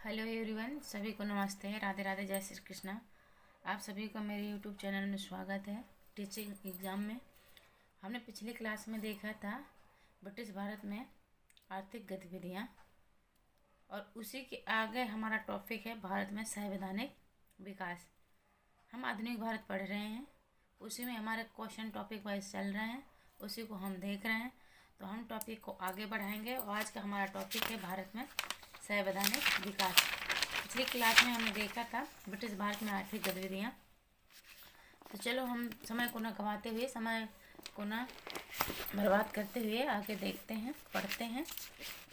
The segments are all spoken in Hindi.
हेलो एवरीवन, सभी को नमस्ते। राधे राधे, जय श्री कृष्णा। आप सभी को मेरे यूट्यूब चैनल में स्वागत है। टीचिंग एग्ज़ाम में हमने पिछली क्लास में देखा था ब्रिटिश भारत में आर्थिक गतिविधियाँ, और उसी के आगे हमारा टॉपिक है भारत में संवैधानिक विकास। हम आधुनिक भारत पढ़ रहे हैं, उसी में हमारे क्वेश्चन टॉपिक वाइज चल रहे हैं, उसी को हम देख रहे हैं। तो हम टॉपिक को आगे बढ़ाएंगे और आज का हमारा टॉपिक है भारत में संवैधानिक विकास। पिछली क्लास में हमने देखा था ब्रिटिश भारत में आर्थिक गतिविधियाँ। तो चलो हम समय को न गंवाते हुए, समय को न बर्बाद करते हुए आगे देखते हैं, पढ़ते हैं,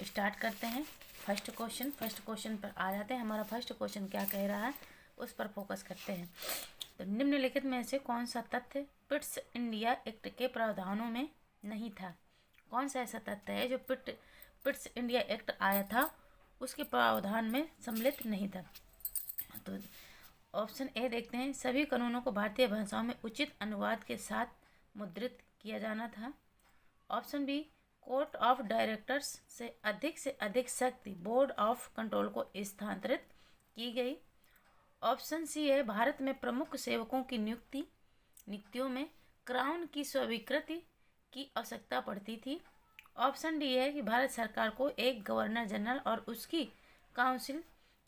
स्टार्ट करते हैं। फर्स्ट क्वेश्चन पर आ जाते हैं। हमारा फर्स्ट क्वेश्चन क्या कह रहा है उस पर फोकस करते हैं। तो निम्नलिखित में से कौन सा तथ्य पिट्स इंडिया एक्ट के प्रावधानों में नहीं था? कौन सा ऐसा तथ्य है जो पिट्स इंडिया एक्ट आया था उसके प्रावधान में सम्मिलित नहीं था? तो ऑप्शन ए देखते हैं, सभी कानूनों को भारतीय भाषाओं में उचित अनुवाद के साथ मुद्रित किया जाना था। Option B, court of directors से अधिक शक्ति बोर्ड ऑफ कंट्रोल को स्थानांतरित की गई। ऑप्शन सी है, भारत में प्रमुख सेवकों की नियुक्तियों में क्राउन की स्वीकृति की आवश्यकता पड़ती थी। ऑप्शन डी है कि भारत सरकार को एक गवर्नर जनरल और उसकी काउंसिल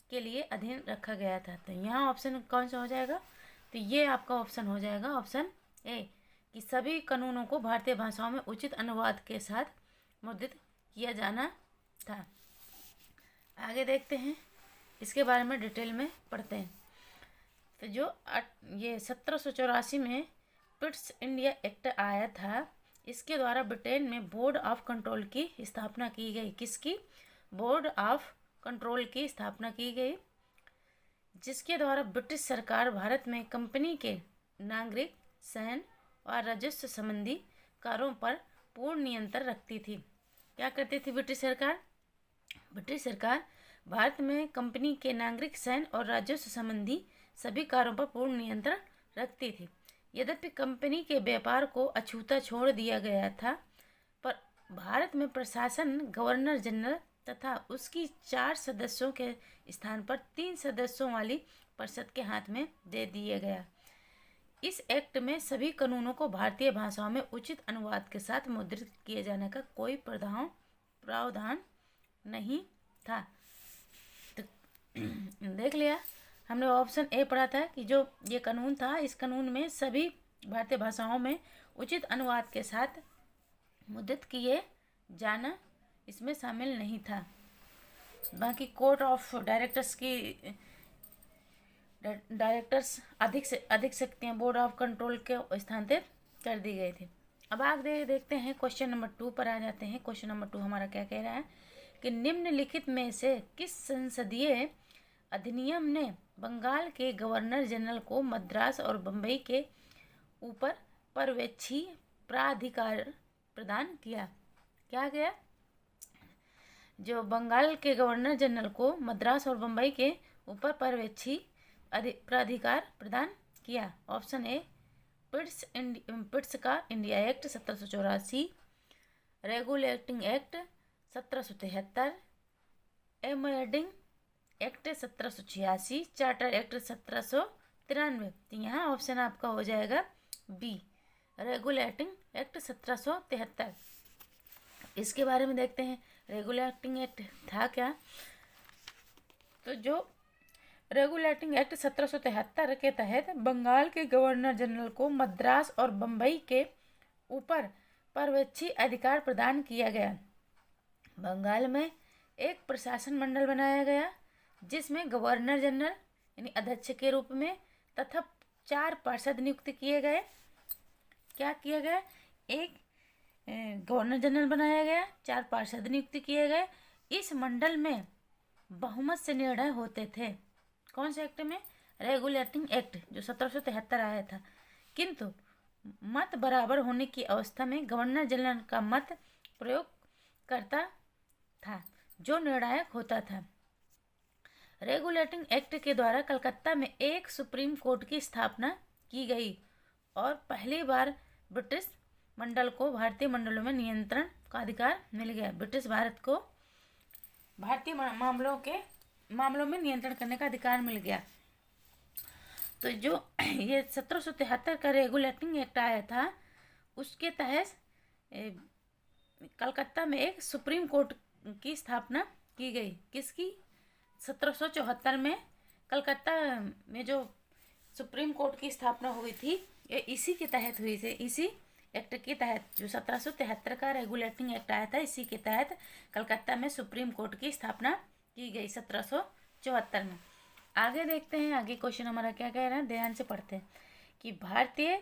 के लिए अधीन रखा गया था। तो यहाँ ऑप्शन कौन सा हो जाएगा? तो ये आपका ऑप्शन हो जाएगा ऑप्शन ए, कि सभी कानूनों को भारतीय भाषाओं में उचित अनुवाद के साथ मुद्रित किया जाना था। आगे देखते हैं, इसके बारे में डिटेल में पढ़ते हैं। तो जो ये 1784 में पिट्स इंडिया एक्ट आया था, इसके द्वारा ब्रिटेन में बोर्ड ऑफ कंट्रोल की स्थापना की गई। किसकी? बोर्ड ऑफ कंट्रोल की स्थापना की गई, जिसके द्वारा ब्रिटिश सरकार भारत में कंपनी के नागरिक, सैन्य और राजस्व संबंधी कार्यों पर पूर्ण नियंत्रण रखती थी। क्या करती थी ब्रिटिश सरकार? ब्रिटिश सरकार भारत में कंपनी के नागरिक, सैन्य और राजस्व संबंधी सभी कार्यों पर पूर्ण नियंत्रण रखती थी। यद्यपि कंपनी के व्यापार को अछूता छोड़ दिया गया था, पर भारत में प्रशासन गवर्नर जनरल तथा उसकी 4 सदस्यों के स्थान पर 3 सदस्यों वाली परिषद के हाथ में दे दिया गया। इस एक्ट में सभी कानूनों को भारतीय भाषाओं में उचित अनुवाद के साथ मुद्रित किए जाने का कोई प्रावधान नहीं था। तो देख लिया हमने, ऑप्शन ए पढ़ा था कि जो ये कानून था, इस कानून में सभी भारतीय भाषाओं में उचित अनुवाद के साथ मुद्रित किए जाना इसमें शामिल नहीं था। बाकी कोर्ट ऑफ डायरेक्टर्स अधिक से अधिक शक्तियाँ बोर्ड ऑफ कंट्रोल के स्थानांतरित कर दी गई थी। अब आगे देखते हैं, क्वेश्चन नंबर 2 पर आ जाते हैं। क्वेश्चन नंबर 2 हमारा क्या कह रहा है कि निम्नलिखित में से किस संसदीय अधिनियम ने बंगाल के गवर्नर जनरल को मद्रास और बम्बई के ऊपर पर्यवेक्षी प्राधिकार प्रदान किया? क्या गया? जो बंगाल के गवर्नर जनरल को मद्रास और बम्बई के ऊपर पर्यवेक्षी प्राधिकार प्रदान किया। ऑप्शन ए, पिट्स का India act 1784, regulating act 1773, amending act 1786, charter act 1793। तो यहाँ ऑप्शन आपका हो जाएगा बी, रेगुलेटिंग एक्ट 1773। इसके बारे में देखते हैं, रेगुलेटिंग एक्ट था क्या? तो जो रेगुलेटिंग एक्ट 1773 के तहत बंगाल के गवर्नर जनरल को मद्रास और बम्बई के ऊपर पर्यवेक्षी अधिकार प्रदान किया गया। बंगाल में एक प्रशासन मंडल बनाया गया, जिसमें गवर्नर जनरल यानी अध्यक्ष के रूप में तथा 4 पार्षद नियुक्त किए गए। क्या किया गया? एक गवर्नर जनरल बनाया गया, 4 पार्षद नियुक्त किए गए। इस मंडल में बहुमत से निर्णय होते थे। कौन से एक्ट में? रेगुलेटिंग एक्ट जो 1773 आया था। किंतु मत बराबर होने की अवस्था में गवर्नर जनरल का मत प्रयोग करता था, जो निर्णायक होता था। रेगुलेटिंग एक्ट के द्वारा कलकत्ता में एक सुप्रीम कोर्ट की स्थापना की गई और पहली बार ब्रिटिश मंडल को भारतीय मंडलों में नियंत्रण का अधिकार मिल गया। ब्रिटिश भारत को भारतीय मामलों के मामलों में नियंत्रण करने का अधिकार मिल गया। तो जो ये 1773 का रेगुलेटिंग एक्ट आया था, उसके तहत कलकत्ता में एक सुप्रीम कोर्ट की स्थापना की गई। किसकी? 1774 में कलकत्ता में जो सुप्रीम कोर्ट की स्थापना हुई थी, ये इसी के तहत हुई थी। इसी एक्ट के तहत, जो 1773 का रेगुलेटिंग एक्ट आया था, इसी के तहत कलकत्ता में सुप्रीम कोर्ट की स्थापना की गई 1774 में। आगे देखते हैं, आगे क्वेश्चन हमारा क्या कह रहा है, ध्यान से पढ़ते हैं कि भारतीय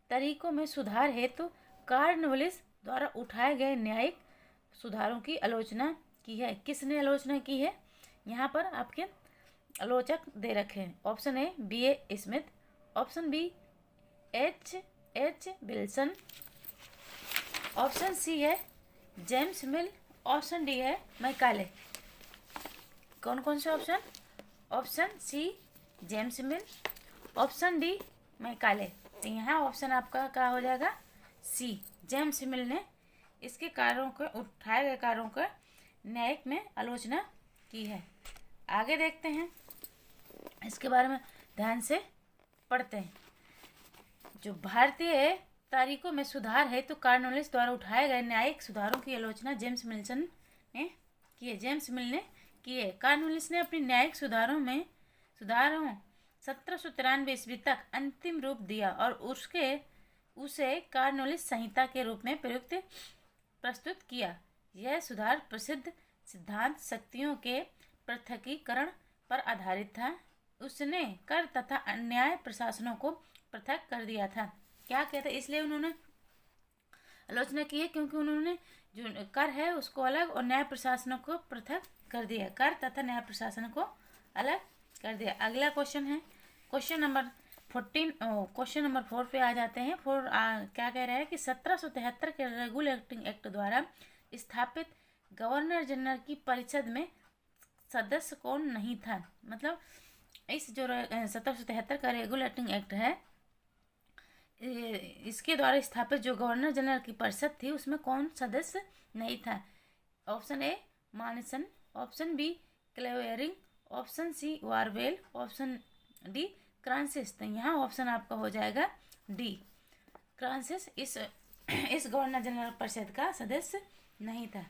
तरीकों में सुधार हेतु कॉर्नवालिस द्वारा उठाए गए न्यायिक सुधारों की आलोचना की है। किसने आलोचना की है? यहाँ पर आपके आलोचक दे रखे हैं। Option A B.A. Smith, option B H. Wilson, option C है जेम्स मिल, ऑप्शन डी है मैकाले। कौन कौन से option? Option C James Mill, option D Macaulay. तो यहाँ ऑप्शन आपका क्या हो जाएगा? सी, जेम्स मिल ने इसके कार्यों को, उठाए गए कार्यों को न्यायिक में आलोचना की है। आगे देखते हैं, इसके बारे में ध्यान से पढ़ते हैं। जो भारतीय तरीकों में सुधार है तो कॉर्नवालिस द्वारा उठाए गए न्यायिक सुधारों की आलोचना जेम्स मिल ने की है। कॉर्नवालिस ने अपनी न्यायिक सुधारों 1793 ईस्वी तक अंतिम रूप दिया और उसे कॉर्नवालिस संहिता के रूप में प्रस्तुत किया। यह सुधार प्रसिद्ध सिद्धांत शक्तियों के पृथकीकरण पर आधारित था। उसने कर तथा अन्याय प्रशासनों को पृथक कर दिया था। क्या कहते हैं? इसलिए उन्होंने आलोचना की है क्योंकि उन्होंने जो कर है उसको अलग और न्याय प्रशासनों को पृथक कर दिया। कर तथा न्याय प्रशासन को अलग कर दिया। अगला क्वेश्चन है क्वेश्चन नंबर 4 पे आ जाते हैं। क्या कह रहा है कि 1773 के रेगुलेटिंग एक्ट द्वारा स्थापित गवर्नर जनरल की परिषद में सदस्य कौन नहीं था? मतलब इस जो 1773 का रेगुलेटिंग एक्ट है, इसके द्वारा स्थापित जो गवर्नर जनरल की परिषद थी उसमें कौन सदस्य नहीं था? Option A Monson, option B Clavering, option C Barwell, option D Francis. तो यहाँ ऑप्शन आपका हो जाएगा डी, क्रांसिस इस गवर्नर जनरल परिषद का सदस्य नहीं था।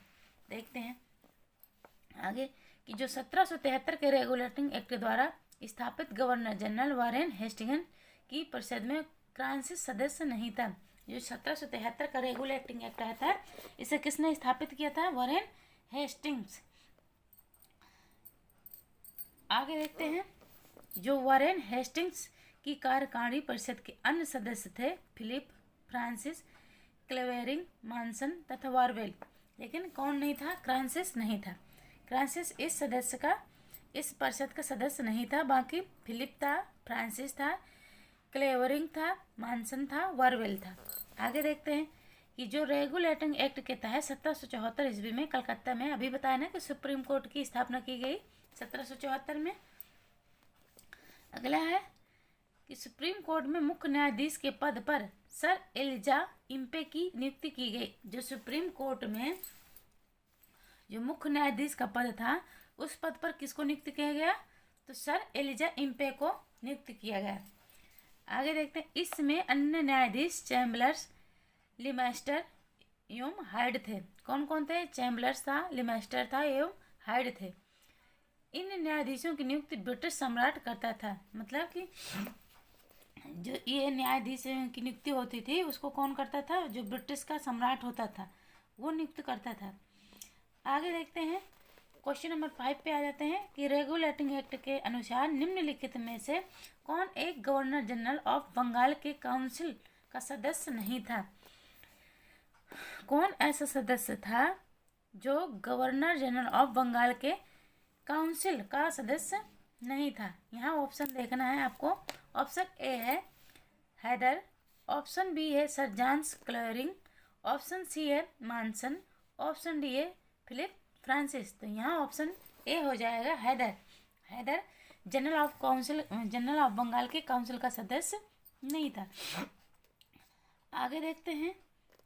देखते हैं आगे कि जो 1773 के रेगुलेटिंग एक्ट द्वारा स्थापित गवर्नर जनरल वारेन हेस्टिंग्स की परिषद में क्रांसिस सदस्य नहीं था। जो 1773 का रेगुलेटिंग एक्ट आया था, इसे किसने स्थापित किया था? Warren Hastings. आगे देखते हैं, जो वारेन हेस्टिंग्स की कार्यकारिणी परिषद के अन्य सदस्य थे फिलिप, फ्रांसिस, क्लेवेरिंग, मानसन तथा वारवेल। लेकिन कौन नहीं था? क्रांसिस नहीं था। क्रांसिस इस परिषद का सदस्य नहीं था। बाकी फिलिप था, फ्रांसिस था, क्लेवरिंग था, मानसन था, वारवेल था। आगे देखते हैं कि जो रेगुलेटिंग एक्ट के तहत 1774 ईस्वी में कलकत्ता में, अभी बताया ना कि सुप्रीम कोर्ट की स्थापना की गई 1774 में। अगला है कि सुप्रीम कोर्ट में मुख्य न्यायाधीश के पद पर सर एलिजा इम्पे की नियुक्ति की गई। जो सुप्रीम कोर्ट में जो मुख्य न्यायाधीश का पद था, उस पद पर किसको नियुक्त किया गया? तो सर एलिजा इम्पे को नियुक्त किया गया। आगे देखते हैं, इसमें अन्य न्यायाधीश चैम्बर्स, लिमेस्टर एवं हाइड थे। कौन कौन थे? चैम्बर्स था, लिमेस्टर था एवं हाइड थे। इन न्यायाधीशों की नियुक्ति ब्रिटिश सम्राट करता था। मतलब कि जो ये न्यायाधीश की नियुक्ति होती थी उसको कौन करता था? जो ब्रिटिश का सम्राट होता था वो नियुक्त करता था। आगे देखते हैं, क्वेश्चन नंबर 5 पे आ जाते हैं कि रेगुलेटिंग एक्ट के अनुसार निम्नलिखित में से कौन एक गवर्नर जनरल ऑफ बंगाल के काउंसिल का सदस्य नहीं था? कौन ऐसा सदस्य था जो गवर्नर जनरल ऑफ बंगाल के काउंसिल का सदस्य नहीं था? यहाँ ऑप्शन देखना है आपको। ऑप्शन ए है हैदर, ऑप्शन बी है सर जॉन क्लेवरिंग, ऑप्शन सी है मानसन, ऑप्शन डी है फिलिप फ्रांसिस। तो यहाँ ऑप्शन ए हो जाएगा हैदर। हैदर जनरल ऑफ बंगाल के काउंसिल का सदस्य नहीं था। आगे देखते हैं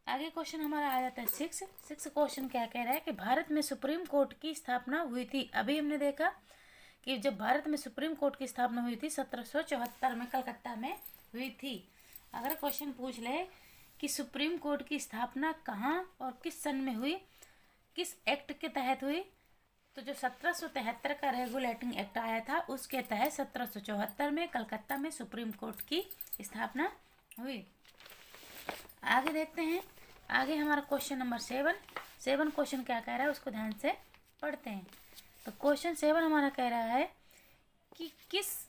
आगे क्वेश्चन हमारा आ जाता है सिक्स क्वेश्चन क्या कह रहा है कि भारत में सुप्रीम कोर्ट की स्थापना हुई थी। अभी हमने देखा कि जब भारत में सुप्रीम कोर्ट की स्थापना हुई थी 1774 में कलकत्ता में हुई थी। अगर क्वेश्चन पूछ ले कि सुप्रीम कोर्ट की स्थापना कहाँ और किस सन में हुई, किस एक्ट के तहत हुई, तो जो 1773 का रेगुलेटिंग एक्ट आया था उसके तहत 1774 में कलकत्ता में सुप्रीम कोर्ट की स्थापना हुई। आगे देखते हैं, आगे हमारा क्वेश्चन नंबर 7 क्वेश्चन क्या कह रहा है उसको ध्यान से पढ़ते हैं। तो क्वेश्चन 7 हमारा कह रहा है कि किस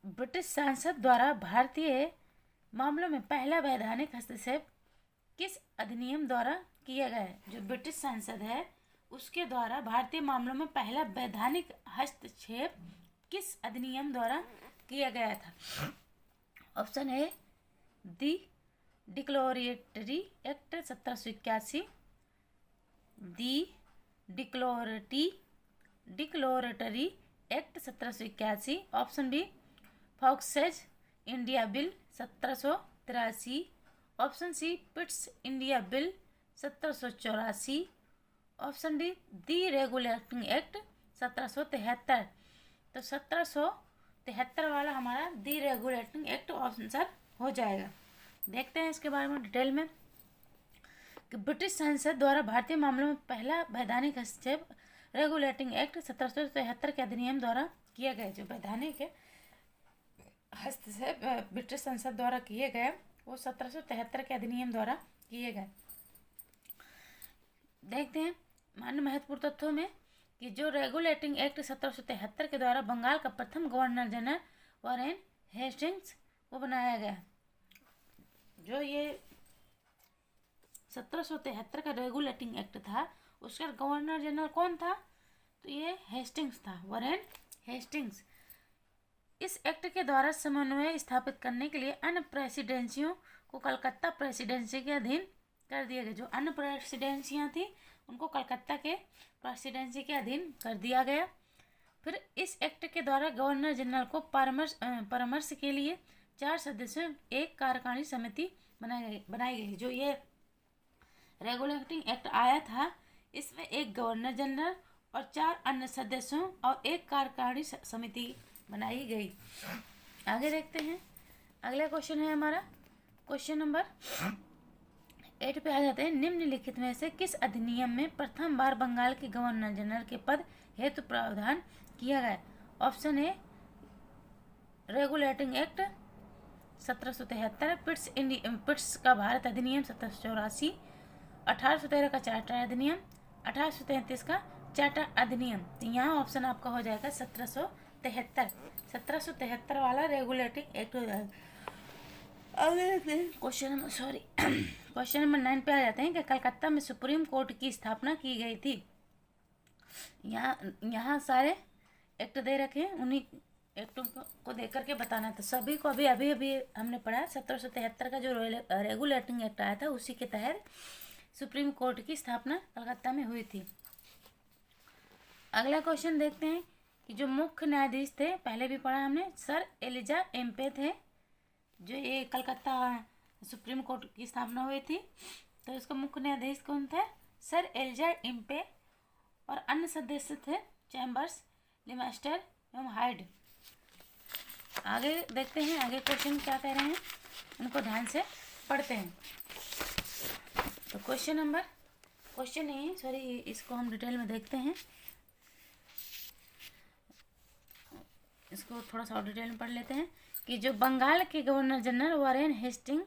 ब्रिटिश सांसद द्वारा भारतीय मामलों में पहला वैधानिक हस्तक्षेप किस अधिनियम द्वारा किया गया है। जो ब्रिटिश सांसद है उसके द्वारा भारतीय मामलों में पहला वैधानिक हस्तक्षेप किस अधिनियम द्वारा किया गया था। Option A the declaratory act 1781, the declaratory act 1781, option B Fox's India bill 1783, option C Pitt's India bill 1784, option D the regulating act 1773। तो 1773 वाला हमारा दी रेगुलेटिंग एक्ट ऑप्शन हो जाएगा। देखते हैं इसके बारे में डिटेल में कि ब्रिटिश संसद द्वारा भारतीय मामलों में पहला वैधानिक हस्तक्षेप रेगुलेटिंग एक्ट 1773 के अधिनियम द्वारा किया गया। जो वैधानिक हस्तक्षेप ब्रिटिश संसद द्वारा किए गए वो 1773 के अधिनियम द्वारा किए गए। देखते हैं अन्य महत्वपूर्ण तथ्यों में कि जो रेगुलेटिंग एक्ट 1773 के द्वारा बंगाल का प्रथम गवर्नर जनरल वॉरेन हेस्टिंग्स को बनाया गया। जो ये 1773 का रेगुलेटिंग एक्ट था उसका गवर्नर जनरल कौन था, तो ये हेस्टिंग्स था, वॉरेन हेस्टिंग्स। इस एक्ट के द्वारा समन्वय स्थापित करने के लिए अन्य प्रेसिडेंसियों को कलकत्ता प्रेसिडेंसी के अधीन कर दिया गया। जो अन्य प्रेसिडेंसियाँ थी उनको कलकत्ता के प्रेसिडेंसी के अधीन कर दिया गया। फिर इस एक्ट के द्वारा गवर्नर जनरल को परामर्श के लिए 4 सदस्यों एक कार्यकारिणी समिति बनाई गई। जो ये रेगुलेटिंग एक्ट आया था इसमें एक गवर्नर जनरल और 4 अन्य सदस्यों और एक कार्यकारिणी समिति बनाई गई। आगे देखते हैं, अगला क्वेश्चन है हमारा क्वेश्चन नंबर 8 पे आ जाते हैं। निम्नलिखित में से किस अधिनियम में प्रथम बार बंगाल के गवर्नर जनरल के पद हेतु प्रावधान किया गया। ऑप्शन ए रेगुलेटिंग एक्ट 1773, पिट्स का भारत अधिनियम 1784, 1813 का चार्टर अधिनियम, 1833 का चार्टर अधिनियम। तो यहाँ ऑप्शन आपका हो जाएगा 1773 वाला रेगुलेटिंग एक्ट हो जाएगा। क्वेश्चन नंबर 9 पे आ जाते हैं कि कलकत्ता में सुप्रीम कोर्ट की स्थापना की गई थी। यहाँ सारे एक्ट दे रखे हैं, उन्हीं एक्टों को देख करके बताना है। तो सभी को अभी हमने पढ़ा 1773 का जो रेगुलेटिंग एक्ट आया था उसी के तहत सुप्रीम कोर्ट की स्थापना कलकत्ता में हुई थी। अगला क्वेश्चन देखते हैं कि जो मुख्य न्यायाधीश थे, पहले भी पढ़ा हमने, सर एलिजा एम्पे थे। जो ये कलकत्ता सुप्रीम कोर्ट की स्थापना हुई थी तो इसका मुख्य न्यायाधीश कौन थे, सर एलिजा एम्पे, और अन्य सदस्य थे चैम्बर्स, लिमेस्टर एवं हाइड। आगे देखते हैं, आगे क्वेश्चन क्या कह रहे हैं उनको ध्यान से पढ़ते हैं। तो इसको हम डिटेल में देखते हैं, इसको थोड़ा सा और डिटेल में पढ़ लेते हैं कि जो बंगाल के गवर्नर जनरल वॉरेन हेस्टिंग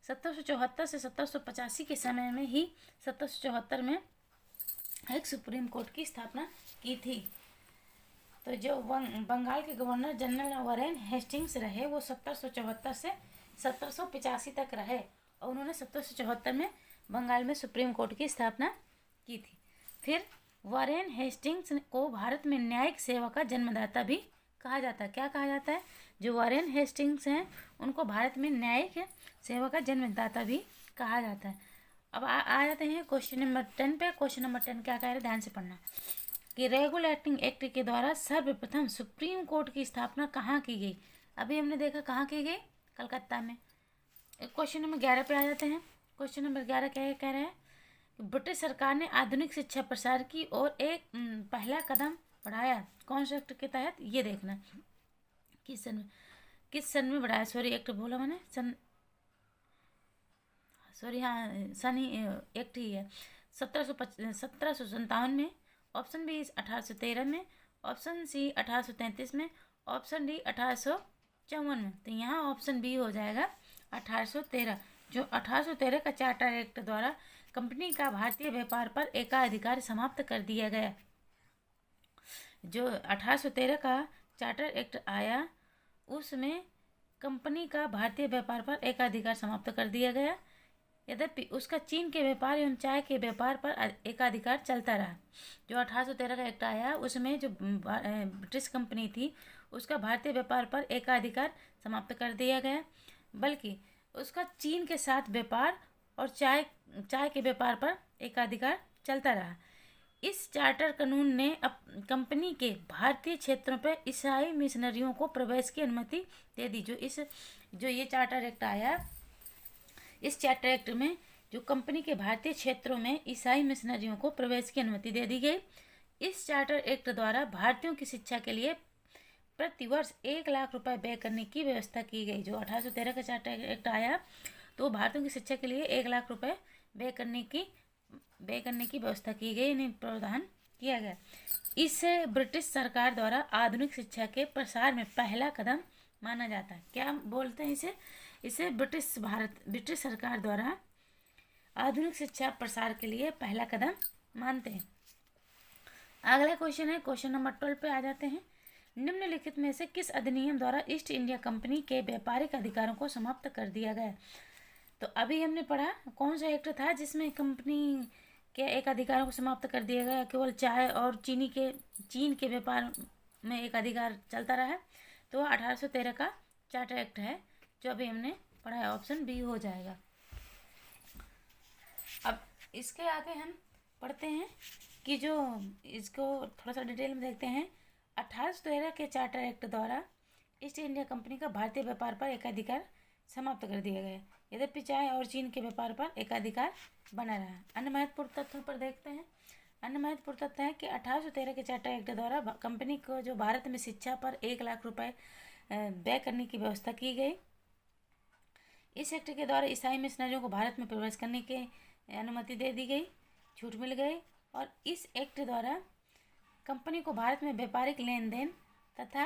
1774 से 1785 के समय में ही 1774 में एक सुप्रीम कोर्ट की स्थापना की थी। तो जो बंगाल के गवर्नर जनरल वॉरेन हेस्टिंग्स रहे वो 1774 से 1785 तक रहे और उन्होंने 1774 में बंगाल में सुप्रीम कोर्ट की स्थापना की थी। फिर वॉरेन हेस्टिंग्स को भारत में न्यायिक सेवा का जन्मदाता भी कहा जाता है। क्या कहा जाता है, जो वॉरेन हेस्टिंग्स हैं उनको भारत में न्यायिक सेवा का जन्मदाता भी कहा जाता है। अब आ जाते हैं क्वेश्चन नंबर 10 पे। क्वेश्चन नंबर 10 क्या कह रहे हैं, ध्यान से पढ़ना कि रेगुलेटिंग एक्ट के द्वारा सर्वप्रथम सुप्रीम कोर्ट की स्थापना कहाँ की गई। अभी हमने देखा कहाँ की गई, कलकत्ता में। क्वेश्चन नंबर 11 पे आ जाते हैं। क्वेश्चन नंबर 11 क्या कह रहे हैं कि ब्रिटिश सरकार ने आधुनिक शिक्षा प्रसार की और एक पहला कदम बढ़ाया। कौन से एक्ट के तहत, ये देखना किस सन में बढ़ाया। सॉरी, एक्ट बोला मैंने, सन, सॉरी, हाँ सन ही एक्ट ही है। 1757 में, ऑप्शन बी 1813 में, ऑप्शन सी 1833 में, ऑप्शन डी 1854 में। तो यहाँ ऑप्शन बी हो जाएगा 1813। जो 1813 का चार्टर एक्ट द्वारा कंपनी का भारतीय व्यापार पर एकाधिकार समाप्त कर दिया गया। जो 1813 का चार्टर एक्ट आया उसमें कंपनी का भारतीय व्यापार पर एकाधिकार समाप्त कर दिया गया। यद्यपि उसका चीन के व्यापार एवं चाय के व्यापार पर एकाधिकार चलता रहा। जो 1813 का एक्ट आया उसमें जो ब्रिटिश कंपनी थी उसका भारतीय व्यापार पर एकाधिकार समाप्त कर दिया गया, बल्कि उसका चीन के साथ व्यापार और चाय के व्यापार पर एकाधिकार चलता रहा। इस चार्टर कानून ने कंपनी के भारतीय क्षेत्रों पर ईसाई मिशनरियों को प्रवेश की अनुमति दे दी। जो ये चार्टर एक्ट आया, इस चार्टर एक्ट में जो कंपनी के भारतीय क्षेत्रों में ईसाई मिशनरियों को प्रवेश की अनुमति दे दी गई। इस चार्टर एक्ट द्वारा भारतीयों की शिक्षा के लिए प्रतिवर्ष 1 लाख रुपए व्यय करने की व्यवस्था की गई। जो 1813 का चार्टर एक्ट आया तो भारतीयों की शिक्षा के लिए 1 लाख रुपए व्यय करने की व्यवस्था की गई, यानी प्रावधान किया गया। इसे ब्रिटिश सरकार द्वारा आधुनिक शिक्षा के प्रसार में पहला कदम माना जाता है। क्या बोलते हैं इसे ब्रिटिश सरकार द्वारा आधुनिक शिक्षा प्रसार के लिए पहला कदम मानते हैं। अगला क्वेश्चन है, क्वेश्चन नंबर 12 पे आ जाते हैं। निम्नलिखित में से किस अधिनियम द्वारा ईस्ट इंडिया कंपनी के व्यापारिक अधिकारों को समाप्त कर दिया गया। तो अभी हमने पढ़ा कौन सा एक्ट था जिसमें कंपनी के एक अधिकारों को समाप्त कर दिया गया, केवल चाय और चीन के व्यापार में एक अधिकार चलता रहा है। तो 1813 का चार्टर एक्ट है जो अभी हमने पढ़ा है, ऑप्शन बी हो जाएगा। अब इसके आगे हम पढ़ते हैं कि जो इसको थोड़ा सा डिटेल में देखते हैं। 1813 के चार्टर एक्ट द्वारा ईस्ट इंडिया कंपनी का भारतीय व्यापार पर एकाधिकार समाप्त कर दिया गया, यद्यपि चाय और चीन के व्यापार पर एकाधिकार बना रहा। अन्य महत्वपूर्ण तथ्यों पर देखते हैं। अन्य महत्वपूर्ण तथ्य है कि 1813 के चार्टर एक्ट द्वारा कंपनी को जो भारत में शिक्षा पर 1 लाख रुपए व्यय करने की व्यवस्था की गई। इस एक्ट के द्वारा ईसाई मिशनरियों को भारत में प्रवेश करने की अनुमति दे दी गई, छूट मिल गई। और इस एक्ट द्वारा कंपनी को भारत में व्यापारिक लेन देन तथा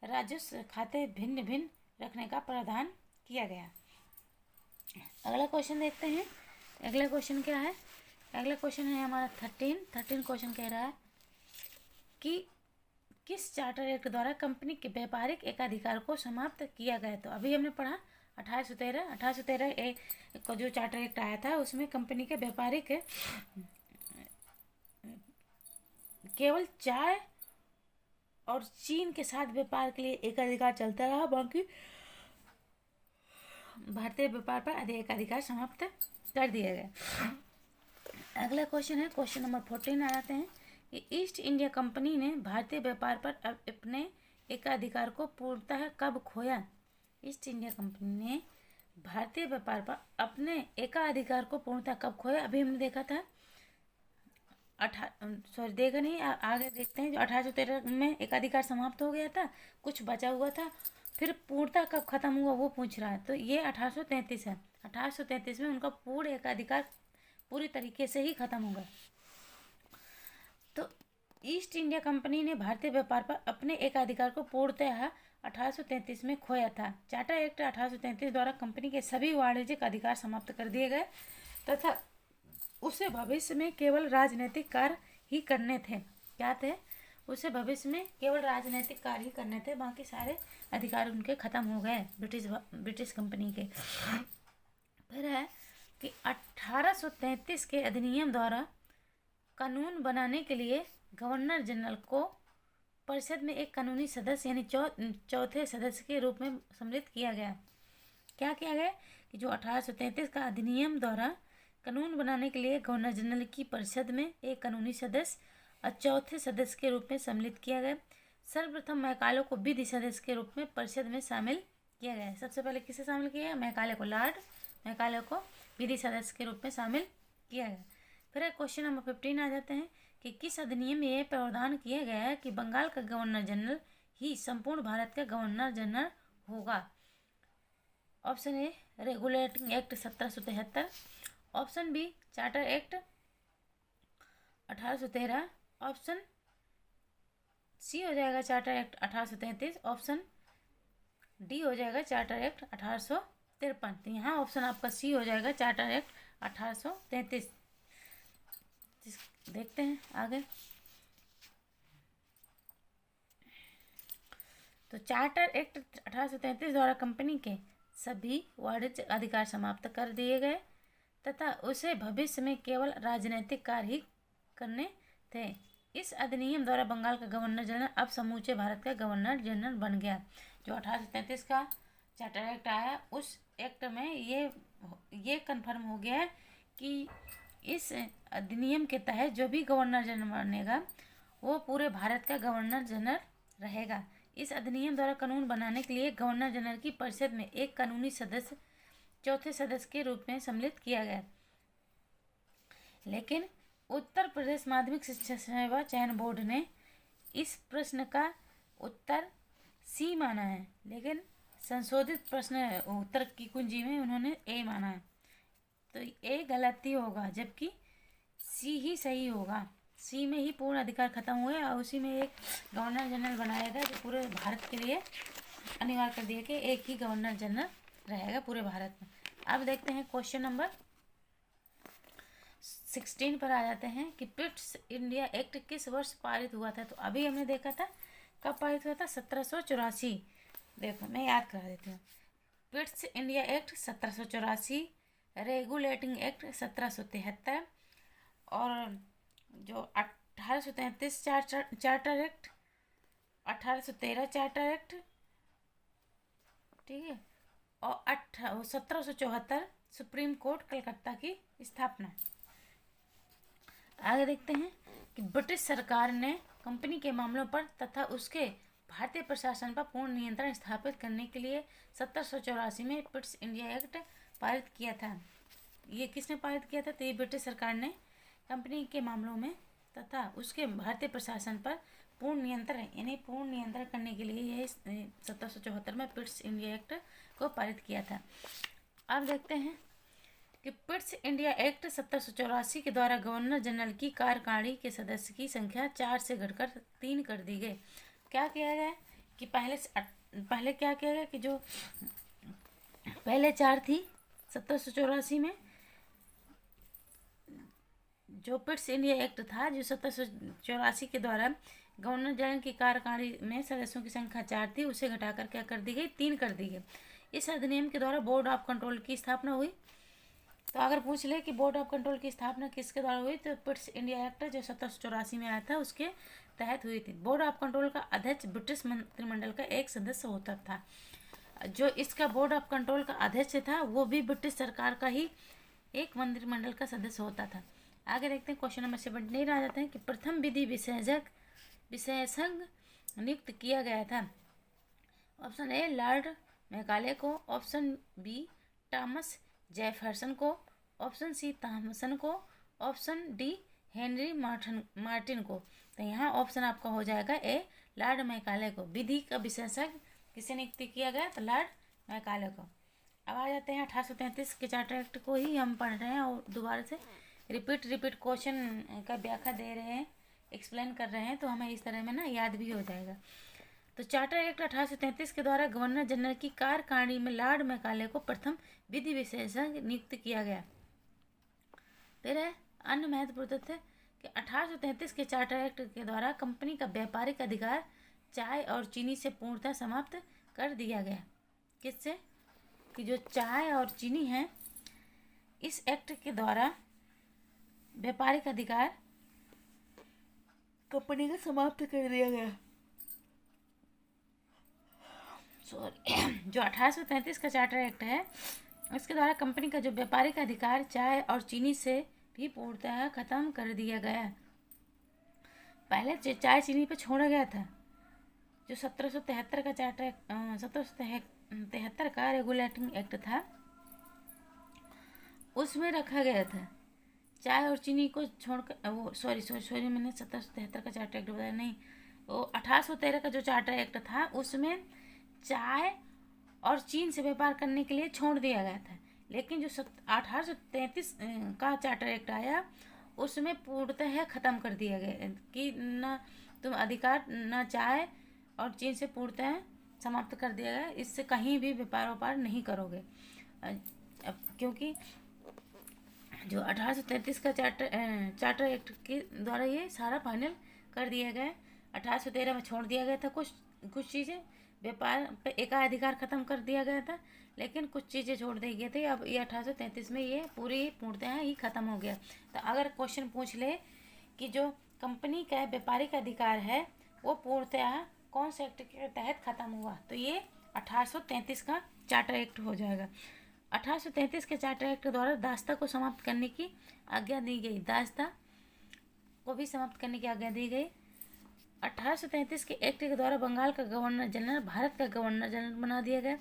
राजस्व खाते भिन्न भिन्न रखने का प्रावधान किया गया। अगला क्वेश्चन देखते हैं। अगला क्वेश्चन क्या है? अगला क्वेश्चन है हमारा 13 क्वेश्चन कह रहा है कि किस चार्टर एक्ट द्वारा कंपनी के व्यापारिक एकाधिकार को समाप्त किया गया। तो अभी हमने पढ़ा 1813 को जो चार्टर एक्ट आया था उसमें कंपनी के व्यापारिक केवल चाय और चीन के साथ व्यापार के लिए एकाधिकार चलता रहा, बाकी भारतीय व्यापार पर एकाधिकार समाप्त कर दिया गया। अगला क्वेश्चन है, क्वेश्चन नंबर 14 आ जाते हैं कि ईस्ट इंडिया कंपनी ने भारतीय व्यापार पर अपने एकाधिकार को पूर्णतः कब खोया। ईस्ट इंडिया कंपनी ने भारतीय व्यापार पर अपने एकाधिकार को पूर्णतः कब खोया। अभी हमने देखा था आगे देखते हैं। जो 1813 में एकाधिकार समाप्त हो गया था, कुछ बचा हुआ था, फिर पूर्णतः कब खत्म हुआ वो पूछ रहा है। तो ये 1833 है। 1833 में उनका पूर्ण एकाधिकार पूरी तरीके से ही खत्म होगा। तो ईस्ट इंडिया कंपनी ने भारतीय व्यापार पर अपने एकाधिकार को पूर्णतः 1833 में खोया था। चार्टर एक्ट 1833 द्वारा कंपनी के सभी वाणिज्यिक अधिकार समाप्त कर दिए गए तथा उसे भविष्य में केवल राजनीतिक कार्य ही करने थे। क्या थे? उसे भविष्य में केवल राजनीतिक कार्य ही करने थे, बाकी सारे अधिकार उनके खत्म हो गए ब्रिटिश कंपनी के। फिर है कि 1833 के अधिनियम द्वारा कानून बनाने के लिए गवर्नर जनरल को परिषद में एक कानूनी सदस्य यानी चौथे सदस्य के रूप में सम्मिलित किया गया। क्या किया गया कि जो 1833 का अधिनियम द्वारा कानून बनाने के लिए गवर्नर जनरल की परिषद में एक कानूनी सदस्य और चौथे सदस्य के रूप में सम्मिलित किया गया। सर्वप्रथम मैकाले को विधि सदस्य के रूप में परिषद में शामिल किया गया है। सबसे पहले किसे शामिल किया है? मैकाले को, लॉर्ड मैकाले को विधि सदस्य के रूप में शामिल किया गया। फिर क्वेश्चन नंबर 15 आ जाते हैं कि किस अधिनियम में यह प्रावधान किया गया है कि बंगाल का गवर्नर जनरल ही संपूर्ण भारत का गवर्नर जनरल होगा? Option A regulating act 1773, option B charter act 1813, option C हो जाएगा चार्टर एक्ट 1833, ऑप्शन डी हो जाएगा चार्टर एक्ट 1853। तो यहाँ ऑप्शन आपका सी हो जाएगा चार्टर एक्ट 1833। देखते हैं आगे। तो चार्टर एक्ट 1833 द्वारा कंपनी के सभी वाणिज्य अधिकार समाप्त कर दिए गए तथा उसे भविष्य में केवल राजनीतिक कार्य ही करने थे। इस अधिनियम द्वारा बंगाल का गवर्नर जनरल अब समूचे भारत का गवर्नर जनरल बन गया। जो 1833 का चार्टर एक्ट आया, उस एक्ट में ये कन्फर्म हो गया है कि इस अधिनियम के तहत जो भी गवर्नर जनरल बनेगा वो पूरे भारत का गवर्नर जनरल रहेगा। इस अधिनियम द्वारा कानून बनाने के लिए गवर्नर जनरल की परिषद में एक कानूनी सदस्य चौथे सदस्य के रूप में सम्मिलित किया गया। लेकिन उत्तर प्रदेश माध्यमिक शिक्षा सेवा चयन बोर्ड ने इस प्रश्न का उत्तर सी माना है, लेकिन संशोधित प्रश्न उत्तर की कुंजी में उन्होंने ए माना है। तो ए गलत ही होगा, जबकि सी ही सही होगा। सी में ही पूर्ण अधिकार खत्म हुए और उसी में एक गवर्नर जनरल बनाया गया जो पूरे भारत के लिए अनिवार्य कर दिया कि एक ही गवर्नर जनरल रहेगा पूरे भारत में। अब देखते हैं क्वेश्चन नंबर 16 पर आ जाते हैं कि पिट्स इंडिया एक्ट किस वर्ष पारित हुआ था? तो अभी हमने देखा था कब पारित हुआ था, 1784। देखो मैं याद करा देती हूँ। Pitt's India act 1784, regulating act 1773 और जो 1833 चार्टर एक्ट, 1813 चार्टर एक्ट, ठीक है, और 1774 सुप्रीम कोर्ट कलकत्ता की स्थापना। आगे देखते हैं कि ब्रिटिश सरकार ने कंपनी के मामलों पर तथा उसके भारतीय प्रशासन पर पूर्ण नियंत्रण स्थापित करने के लिए 1784 में पिट्स इंडिया एक्ट पारित किया था। ये किसने पारित किया था? तो ये ब्रिटिश सरकार ने कंपनी के मामलों में तथा उसके भारतीय प्रशासन पर पूर्ण नियंत्रण करने के लिए यह 1774 में पिट्स इंडिया एक्ट को पारित किया था। अब देखते हैं कि पिट्स इंडिया एक्ट 1784 के द्वारा गवर्नर जनरल की कार्यकारिणी के सदस्य की संख्या 4 से घटकर 3 कर दी गई। क्या किया गया कि पहले क्या किया गया कि जो पहले 4 थी 1784 में, जो पिट्स इंडिया एक्ट था जो 1784 के द्वारा गवर्नर जनरल की कार्यकारिणी में सदस्यों की संख्या 4 थी, उसे घटाकर क्या कर दी गई? 3 कर दी गई। इस अधिनियम के द्वारा बोर्ड ऑफ कंट्रोल की स्थापना हुई। तो अगर पूछ ले कि बोर्ड ऑफ कंट्रोल की स्थापना किसके द्वारा हुई, तो पिट्स इंडिया एक्ट जो 1784 में आया था उसके तहत हुई थी। बोर्ड ऑफ कंट्रोल का अध्यक्ष ब्रिटिश मंत्रिमंडल का एक सदस्य होता था। जो इसका बोर्ड ऑफ कंट्रोल का अध्यक्ष था वो भी ब्रिटिश सरकार का ही एक मंत्रिमंडल का सदस्य होता था। आगे देखते हैं क्वेश्चन नंबर 17 आ जाते हैं कि प्रथम विधि विशेषज्ञ नियुक्त किया गया था। ऑप्शन ए लॉर्ड मैकाले को, ऑप्शन बी थॉमस जेफरसन को, ऑप्शन सी थॉमसन को, ऑप्शन डी हेनरी मार्टिन को। तो यहाँ ऑप्शन आपका हो जाएगा ए लॉर्ड मैकाले को। विधि का विशेषज्ञ किसे नियुक्त किया गया? तो लॉर्ड मैकाले को। अब आ जाते हैं 1833 के चार्टर एक्ट को ही हम पढ़ रहे हैं और दोबारा से रिपीट क्वेश्चन का व्याख्या दे रहे हैं, एक्सप्लेन कर रहे हैं, तो हमें इस तरह में ना याद भी हो जाएगा। तो चार्टर एक्ट 1833 के द्वारा गवर्नर जनरल की कार्यकारिणी में लॉर्ड मैकाले को प्रथम विधि विशेषज्ञ नियुक्त किया गया। तेरह अन्य महत्वपूर्ण तथ्य कि 1833 के चार्टर एक्ट के द्वारा कंपनी का व्यापारिक अधिकार चाय और चीनी से पूर्णतः समाप्त कर दिया गया। किससे? कि जो चाय और चीनी है, इस एक्ट के द्वारा व्यापारिक अधिकार कंपनी का समाप्त कर दिया गया। जो 1833 का चार्टर एक्ट है इसके द्वारा कंपनी का जो व्यापारिक अधिकार चाय और चीनी से भी पूर्णतः खत्म कर दिया गया। पहले चाय चीनी पे छोड़ा गया था। जो 1773 का चार्टर 1773 1973 का रेगुलेटिंग एक्ट था, उसमें रखा गया था चाय और चीनी को छोड़कर, वो सॉरी मैंने 1773 का चार्टर एक्ट बताया, नहीं, वो 1813 का जो चार्टर एक्ट था उसमें चाय और चीन से व्यापार करने के लिए छोड़ दिया गया था। लेकिन जो 1833 का चार्टर एक्ट आया उसमें पूर्णतः ख़त्म कर दिया गया कि न तुम अधिकार न चाय और चीन से पूर्णतः समाप्त कर दिया गया, इससे कहीं भी व्यापार नहीं करोगे। क्योंकि जो 1833 का चार्टर एक्ट के द्वारा ये सारा फाइनल कर दिया गया। 1813 में छोड़ दिया गया था कुछ चीज़ें, व्यापार पे एकाधिकार खत्म कर दिया गया था, लेकिन कुछ चीज़ें छोड़ दी गई थी। अब ये 1833 में ये पूरी पूर्णतः ही खत्म हो गया। तो अगर क्वेश्चन पूछ ले कि जो कंपनी का व्यापारिक अधिकार है वो पूर्णतः कौन से एक्ट के तहत खत्म हुआ, तो ये 1833 का चार्टर एक्ट हो जाएगा। 1833 के चार्टर एक्ट द्वारा दास्ता को समाप्त करने की आज्ञा दी गई, दास्ता को भी समाप्त करने की आज्ञा दी गई। 1833 के एक्ट के द्वारा बंगाल का गवर्नर जनरल भारत का गवर्नर जनरल बना दिया गया,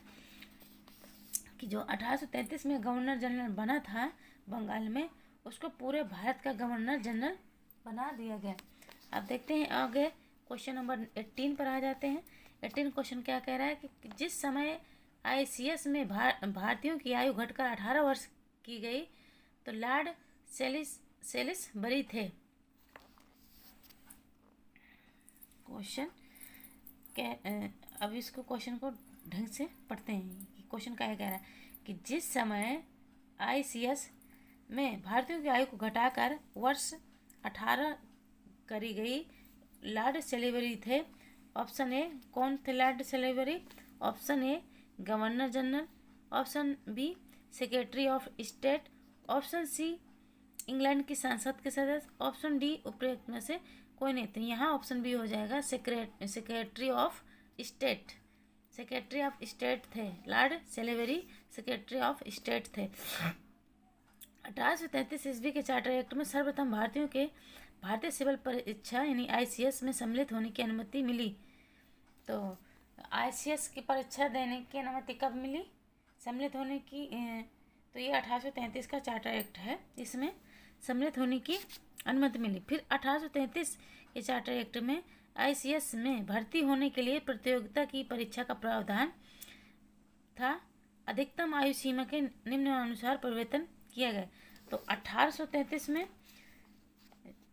कि जो 1833 में गवर्नर जनरल बना था बंगाल में, उसको पूरे भारत का गवर्नर जनरल बना दिया गया। अब देखते हैं आगे क्वेश्चन नंबर 18 पर आ जाते हैं। 18 क्वेश्चन क्या कह रहा है कि जिस समय ICS में भारतीयों की आयु घटकर 18 वर्ष की गई तो लॉर्ड सेलिसबरी थे। क्वेश्चन अब इसको क्वेश्चन को ढंग से पढ़ते हैं कि क्वेश्चन क्या कह रहा है कि जिस समय ICS में भारतीयों की आयु को घटाकर वर्ष 18 करी गई, लॉर्ड सेलिसबरी थे। ऑप्शन ए, कौन थे Lord Salisbury? Option A governor general, option B secretary of state, option C England की संसद के सदस्य, ऑप्शन डी उपरोक्त में से कोई नहीं। तो यहाँ ऑप्शन बी हो जाएगा secretary of state. Secretary of state थे Lord Salisbury, secretary of state थे। 1833 ईस्वी के चार्टर एक्ट में सर्वप्रथम भारतीयों के भारतीय सिविल परीक्षा यानी ICS में सम्मिलित होने की अनुमति मिली। तो ICS की परीक्षा देने की अनुमति कब मिली, सम्मिलित होने की? तो ये 1833 का चार्टर एक्ट है, इसमें सम्मिलित होने की अनुमति मिली। फिर 1833 के चार्टर एक्ट में ICS में भर्ती होने के लिए प्रतियोगिता की परीक्षा का प्रावधान था। अधिकतम आयु सीमा के निम्नानुसार परिवर्तन किया गया। तो 1833 में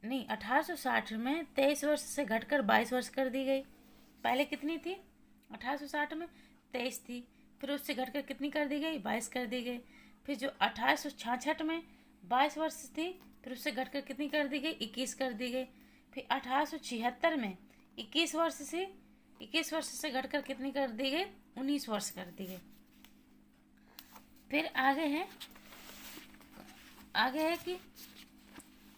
नहीं, 1860 में 23 वर्ष से घटकर 22 वर्ष कर दी गई। पहले कितनी थी? 1860 में 23 थी, फिर उससे घटकर कितनी कर दी गई? 22 कर दी गई। फिर जो 1866 में 22 वर्ष थी, फिर उससे घटकर कितनी कर दी गई? 21 कर दी गई। फिर 1876 में 21 वर्ष से घटकर कितनी कर दी गई? 19 वर्ष कर दी गई। फिर आगे है कि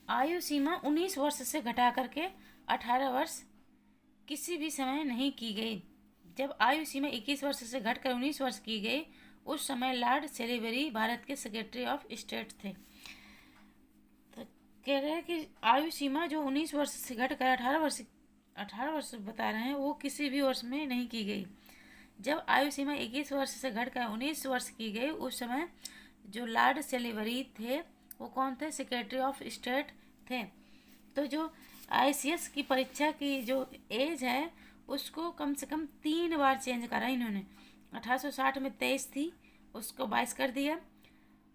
आयु सीमा 19 वर्ष से घटा करके 18 वर्ष किसी भी समय नहीं की गई। जब आयु सीमा 21 वर्ष से घटकर 19 वर्ष की गई, उस समय लॉर्ड सेलिसबरी भारत के सेक्रेटरी ऑफ स्टेट थे। तो कह रहे हैं कि आयु सीमा जो 19 वर्ष से घटकर 18 वर्ष बता रहे हैं, वो किसी भी वर्ष में नहीं की गई। जब आयु सीमा 21 वर्ष से घटकर 19 वर्ष की गई, उस समय जो लॉर्ड सेलिसबरी थे वो कौन थे? सेक्रेटरी ऑफ स्टेट थे। तो जो ICS की परीक्षा की जो एज है उसको कम से कम 3 बार चेंज करा इन्होंने। 1860 में 23 थी, उसको 22 कर दिया।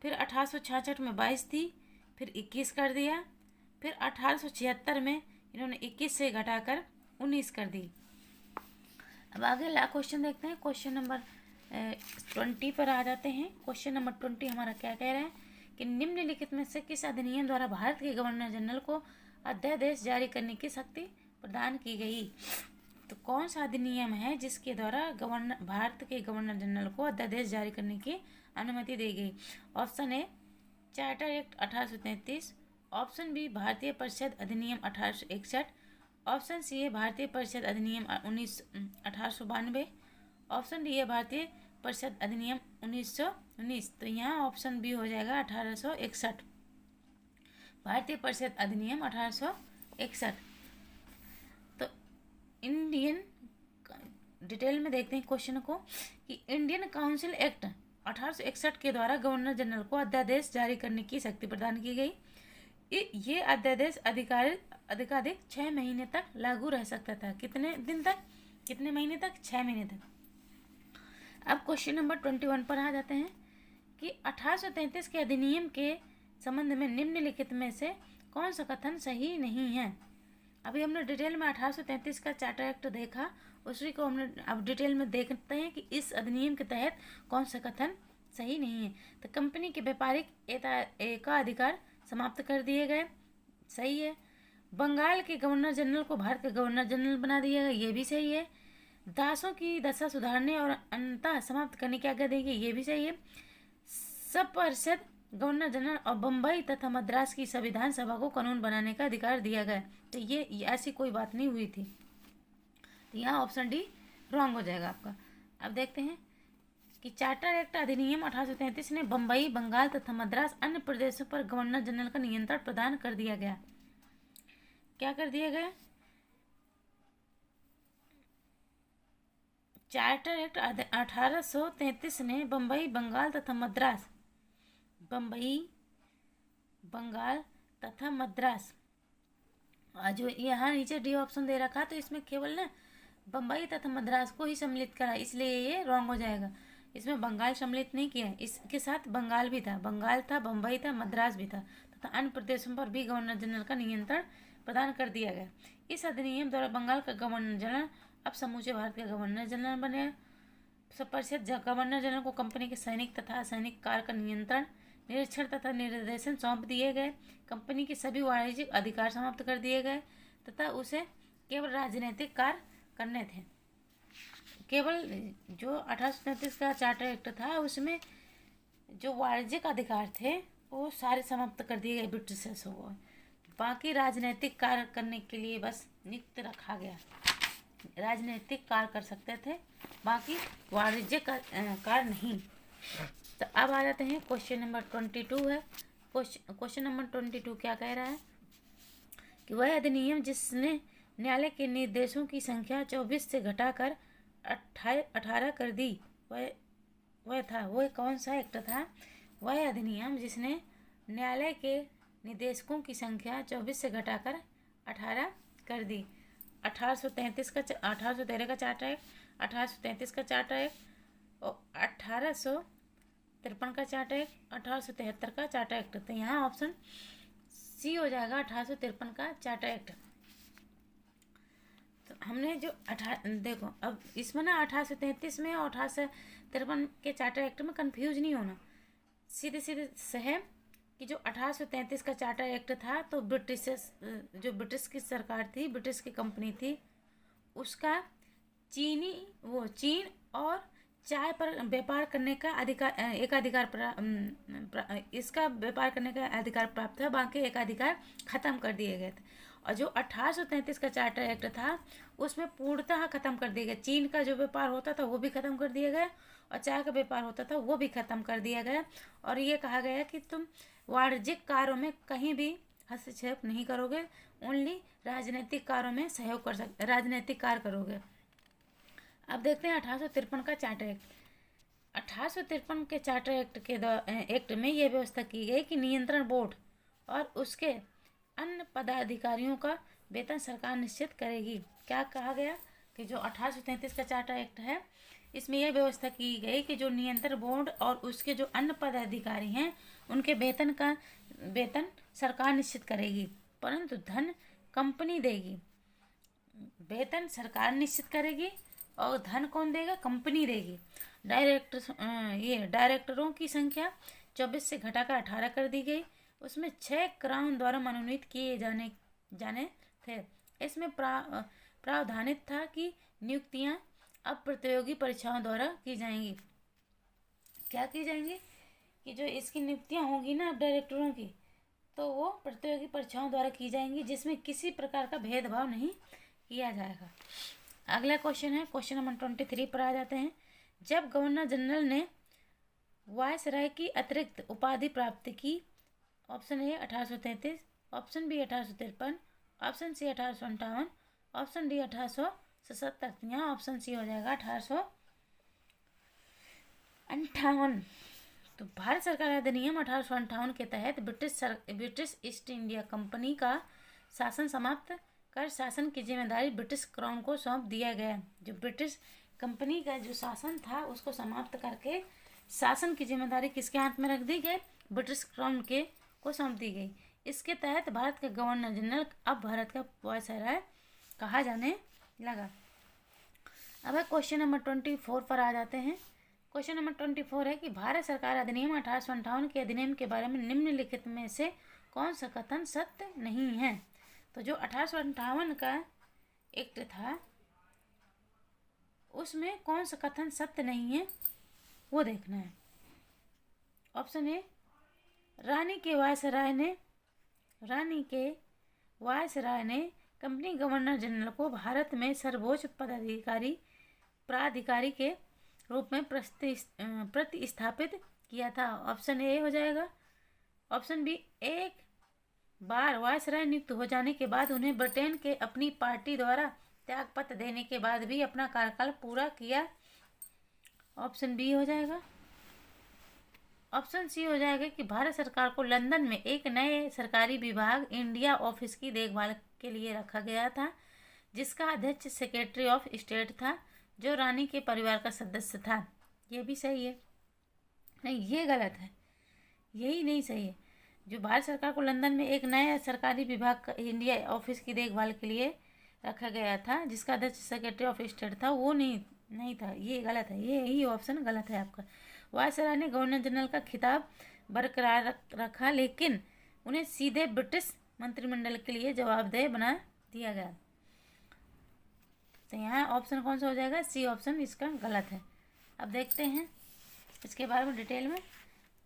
फिर 1866 में 22 थी, फिर 21 कर दिया। फिर 1876 में इन्होंने 21 से घटाकर 19 कर दी। अब आगे ला क्वेश्चन देखते हैं। क्वेश्चन नंबर 20 पर आ जाते हैं। क्वेश्चन नंबर 20 हमारा क्या कह रहा है कि निम्नलिखित में से किस अधिनियम द्वारा भारत के गवर्नर जनरल को अध्यादेश जारी करने की शक्ति प्रदान की गई? तो कौन सा अधिनियम है जिसके द्वारा भारत के गवर्नर जनरल को अध्यादेश जारी करने की अनुमति दी गई? Option A charter act 1833, option B भारतीय परिषद अधिनियम 1861, ऑप्शन सी है भारतीय परिषद अधिनियम 1892, ऑप्शन डी है भारतीय परिषद अधिनियम 1919। तो यहाँ ऑप्शन बी हो जाएगा 1861, भारतीय परिषद अधिनियम 1861। तो इंडियन डिटेल में देखते हैं क्वेश्चन को कि इंडियन काउंसिल एक्ट 1861 के द्वारा गवर्नर जनरल को अध्यादेश जारी करने की शक्ति प्रदान की गई। ये अध्यादेश अधिकाधिक 6 महीने तक लागू रह सकता था। कितने दिन तक, कितने महीने तक? 6 महीने तक। अब क्वेश्चन नंबर 21 पर आ जाते हैं कि 1833 के अधिनियम के संबंध में निम्नलिखित में से कौन सा कथन सही नहीं है। अभी हमने डिटेल में 1833 का चार्टर एक्ट देखा, उसी को हमने अब डिटेल में देखते हैं कि इस अधिनियम के तहत कौन सा कथन सही नहीं है। तो कंपनी के व्यापारिक एकाधिकार समाप्त कर दिए गए, सही है। बंगाल के गवर्नर जनरल को भारत का गवर्नर जनरल बना दिया गया, ये भी सही है। दासों की दशा सुधारने और अंततः समाप्त करने की आज्ञा दी गई, ये भी सही है। सब परिषद गवर्नर जनरल और बम्बई तथा मद्रास की संविधान सभा को कानून बनाने का अधिकार दिया गया। तो ये ऐसी कोई बात नहीं हुई थी, तो यहाँ ऑप्शन डी रॉन्ग हो जाएगा आपका। अब देखते हैं कि चार्टर एक्ट अधिनियम 1833 ने बम्बई, बंगाल तथा मद्रास अन्य प्रदेशों पर गवर्नर जनरल का नियंत्रण प्रदान कर दिया गया। क्या कर दिया गया? चार्टर एक्ट 1833 ने बम्बई, बंगाल तथा मद्रास, बम्बई, बंगाल तथा मद्रास, जो यहाँ नीचे डी ऑप्शन दे रखा, तो इसमें केवल ना बम्बई तथा मद्रास को ही सम्मिलित करा, इसलिए ये रॉन्ग हो जाएगा। इसमें बंगाल सम्मिलित नहीं किया, इसके साथ बंगाल भी था, बंगाल था, बम्बई था, मद्रास भी था तथा अन्य प्रदेशों पर भी गवर्नर जनरल का नियंत्रण प्रदान कर दिया गया। इस अधिनियम द्वारा बंगाल का गवर्नर जनरल अब समूचे भारत का गवर्नर जनरल बने। सब परिषद गवर्नर जनरल को कंपनी के सैनिक तथा असैनिक कार्य का नियंत्रण, निरीक्षण तथा निर्देशन सौंप दिए गए। कंपनी के सभी वाणिज्यिक अधिकार समाप्त कर दिए गए तथा उसे केवल राजनीतिक कार्य करने थे। केवल जो 1833 का चार्टर एक्ट था उसमें जो वाणिज्यिक अधिकार थे वो सारे समाप्त कर दिए गए ब्रिटिशर्स को, बाकी राजनीतिक कार्य करने के लिए बस नियुक्त रखा गया। राजनीतिक कार्य कर सकते थे, बाकी वाणिज्यिक कार्य नहीं। तो अब आ जाते हैं क्वेश्चन नंबर 22 है। क्वेश्चन नंबर 22 क्या कह रहा है कि वह अधिनियम जिसने न्यायालय के निर्देशों की संख्या 24 से घटाकर 18 कर दी, वह कौन सा एक्ट था? वह अधिनियम जिसने न्यायालय के निर्देशकों की संख्या 24 से घटाकर 18 कर दी। 1813 का चार्टर एक्ट, 1833 का चार्टर एक्ट और 1853 का चार्टर एक्ट, 1873 का चार्टर एक्ट। तो यहाँ ऑप्शन सी हो जाएगा, 1853 का चार्टर एक्ट। तो हमने जो देखो अब इसमें ना 1833 में और 1853 के चार्टर एक्ट में कंफ्यूज नहीं होना, सीधे सीधे से है कि जो 1833 का चार्टर एक्ट था तो ब्रिटिश की सरकार थी, ब्रिटिश की कंपनी थी, उसका चीन और चाय पर व्यापार करने का इसका व्यापार करने का अधिकार प्राप्त था, बाकी एकाधिकार खत्म कर दिए गए थे। और जो 1833 का चार्टर एक्ट था उसमें पूर्णतः खत्म कर दिया गया। चीन का जो व्यापार होता था वो भी खत्म कर दिया गया और चाय का व्यापार होता था वो भी खत्म कर दिया गया। और ये कहा गया कि तुम वाणिज्यिक कार्यों में कहीं भी हस्तक्षेप नहीं करोगे, ओनली राजनीतिक कार्यों में सहयोग कर सकते, राजनीतिक कार्य करोगे। अब देखते हैं 1853 का चार्टर एक्ट। 1853 के चार्टर एक्ट में यह व्यवस्था की गई कि नियंत्रण बोर्ड और उसके अन्य पदाधिकारियों का वेतन सरकार निश्चित करेगी। क्या कहा गया कि जो 1833 का चार्टर एक्ट है इसमें यह व्यवस्था की गई कि जो नियंत्रण बोर्ड और उसके जो अन्य पदाधिकारी हैं उनके वेतन सरकार निश्चित करेगी, परंतु धन कंपनी देगी। वेतन सरकार निश्चित करेगी और धन कौन देगा? कंपनी देगी। डायरेक्टरों की संख्या 24 से घटाकर 18 कर दी गई। उसमें 6 क्राउन द्वारा मनोनीत किए जाने थे। इसमें प्रावधानित था कि नियुक्तियां अब प्रतियोगी परीक्षाओं द्वारा की जाएंगी। क्या की जाएंगी? कि जो इसकी नियुक्तियां होंगी ना अब डायरेक्टरों की, तो वो प्रतियोगी परीक्षाओं द्वारा की जाएंगी, जिसमें किसी प्रकार का भेदभाव नहीं किया जाएगा। अगला क्वेश्चन है, क्वेश्चन नंबर 23 पर आ जाते हैं। जब गवर्नर जनरल ने वायसराय की अतिरिक्त उपाधि प्राप्त की, option A 1833, option B 1853, option C 1858, option D 1864। 1977। यहाँ ऑप्शन सी हो जाएगा 1858। तो भारत सरकार अधिनियम 1858 के तहत ब्रिटिश ईस्ट इंडिया कंपनी का शासन समाप्त कर शासन की जिम्मेदारी ब्रिटिश क्राउन को सौंप दिया गया। जो ब्रिटिश कंपनी का जो शासन था उसको समाप्त करके शासन की जिम्मेदारी किसके हाथ में रख दी गई? ब्रिटिश क्राउन के को सौंप दी गई। इसके तहत भारत के गवर्नर जनरल अब भारत का वायसराय कहा जाने लगा। अब क्वेश्चन नंबर 24 पर आ जाते हैं। क्वेश्चन नंबर 24 है कि भारत सरकार अधिनियम 1858 के अधिनियम के बारे में निम्नलिखित में से कौन सा कथन सत्य नहीं है? तो जो 1858 का एक्ट था उसमें कौन सा कथन सत्य नहीं है वो देखना है। ऑप्शन ए, रानी के वायसराय ने कंपनी गवर्नर जनरल को भारत में सर्वोच्च प्राधिकारी के रूप में प्रतिस्थापित किया था। ऑप्शन ए हो जाएगा। ऑप्शन बी, एक बार वायसराय नियुक्त हो जाने के बाद उन्हें ब्रिटेन के अपनी पार्टी द्वारा त्यागपत्र देने के बाद भी अपना कार्यकाल पूरा किया। ऑप्शन बी हो जाएगा। ऑप्शन सी हो जाएगा कि भारत सरकार को लंदन में एक नए सरकारी विभाग इंडिया ऑफिस की देखभाल के लिए रखा गया था, जिसका अध्यक्ष सेक्रेटरी ऑफ स्टेट था, जो रानी के परिवार का सदस्य था। ये भी सही है? नहीं, ये गलत है, यही नहीं सही है। जो भारत सरकार को लंदन में एक नया सरकारी विभाग इंडिया ऑफिस की देखभाल के लिए रखा गया था, जिसका अध्यक्ष सेक्रेटरी ऑफ स्टेट था, वो नहीं था। ये गलत है, यही ऑप्शन गलत है आपका। वायसराय ने गवर्नर जनरल का खिताब बरकरार रखा, लेकिन उन्हें सीधे ब्रिटिश मंत्रिमंडल के लिए जवाबदेह बना दिया गया। तो यहाँ ऑप्शन कौन सा हो जाएगा? सी ऑप्शन इसका गलत है। अब देखते हैं इसके बारे में डिटेल में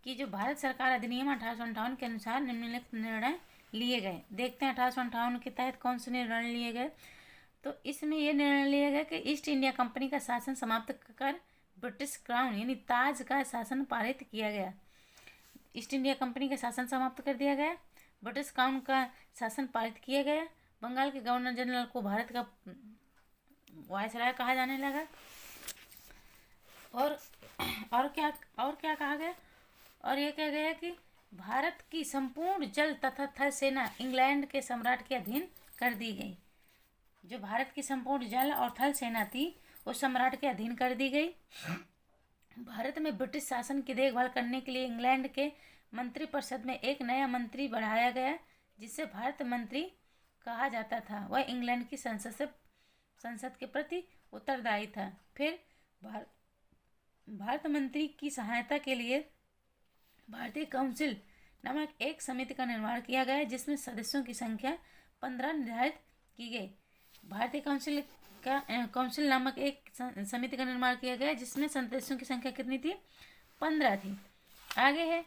कि जो भारत सरकार अधिनियम 1858 के अनुसार निम्नलिखित निर्णय लिए गए। देखते हैं 1858 के तहत कौन से निर्णय लिए गए। तो इसमें यह निर्णय लिया गया कि ईस्ट इंडिया कंपनी का शासन समाप्त कर ब्रिटिश क्राउन यानी ताज का शासन पारित किया गया। ईस्ट इंडिया कंपनी का शासन समाप्त कर दिया गया, ब्रिटिश क्राउन का शासन पारित किया गया, बंगाल के गवर्नर जनरल को भारत का वायसराय कहा जाने लगा, और क्या कहा गया? और ये कहा गया कि भारत की संपूर्ण जल तथा थल सेना इंग्लैंड के सम्राट के अधीन कर दी गई। जो भारत की संपूर्ण जल और थल सेना थी वो सम्राट के अधीन कर दी गई। भारत में ब्रिटिश शासन की देखभाल करने के लिए इंग्लैंड के मंत्रिपरिषद में एक नया मंत्री बढ़ाया गया, जिसे भारत मंत्री कहा जाता था। वह इंग्लैंड की संसद के प्रति उत्तरदायी था। फिर भारत मंत्री की सहायता के लिए भारतीय काउंसिल नामक एक समिति का निर्माण किया गया, जिसमें सदस्यों की संख्या 15 निर्धारित की गई। भारतीय काउंसिल नामक एक समिति का निर्माण किया गया, जिसमें सदस्यों की संख्या कितनी थी? 15 थी। आगे है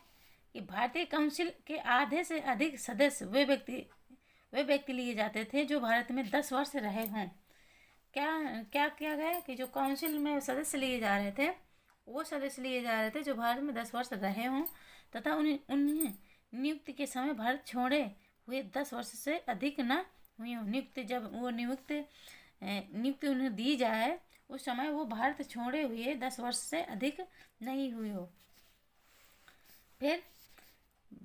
कि भारतीय काउंसिल के आधे से अधिक सदस्य वे व्यक्ति लिए जाते थे जो भारत में 10 वर्ष रहे हों। क्या किया गया कि जो काउंसिल में सदस्य लिए जा रहे थे वो सदस्य लिए जा रहे थे जो भारत में 10 वर्ष रहे हों तथा उन्हें नियुक्ति के समय भारत छोड़े हुए 10 वर्ष से अधिक न हुई हो। नियुक्ति उन्हें दी जाए उस समय वो भारत छोड़े हुए 10 वर्ष से अधिक नहीं हुई हो। फिर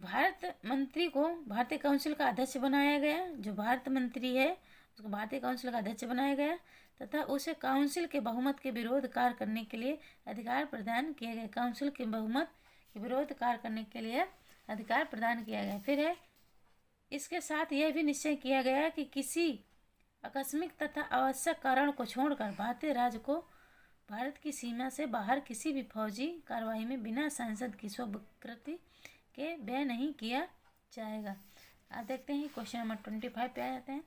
भारत मंत्री को भारतीय काउंसिल का अध्यक्ष बनाया गया। जो भारत मंत्री है उसको भारतीय काउंसिल का अध्यक्ष बनाया गया तथा उसे काउंसिल के बहुमत के विरोध कार्य करने के लिए अधिकार प्रदान किया गया। काउंसिल के बहुमत के विरोध कार्य करने के लिए अधिकार प्रदान किया गया। फिर है इसके साथ यह भी निश्चय किया गया कि किसी आकस्मिक तथा आवश्यक कारण को छोड़कर भारतीय राज्य को भारत की सीमा से बाहर किसी भी फौजी कार्रवाई में बिना सांसद की स्वीकृति के व्यय नहीं किया जाएगा। अब देखते हैं क्वेश्चन नंबर 25 पे आ जाते हैं।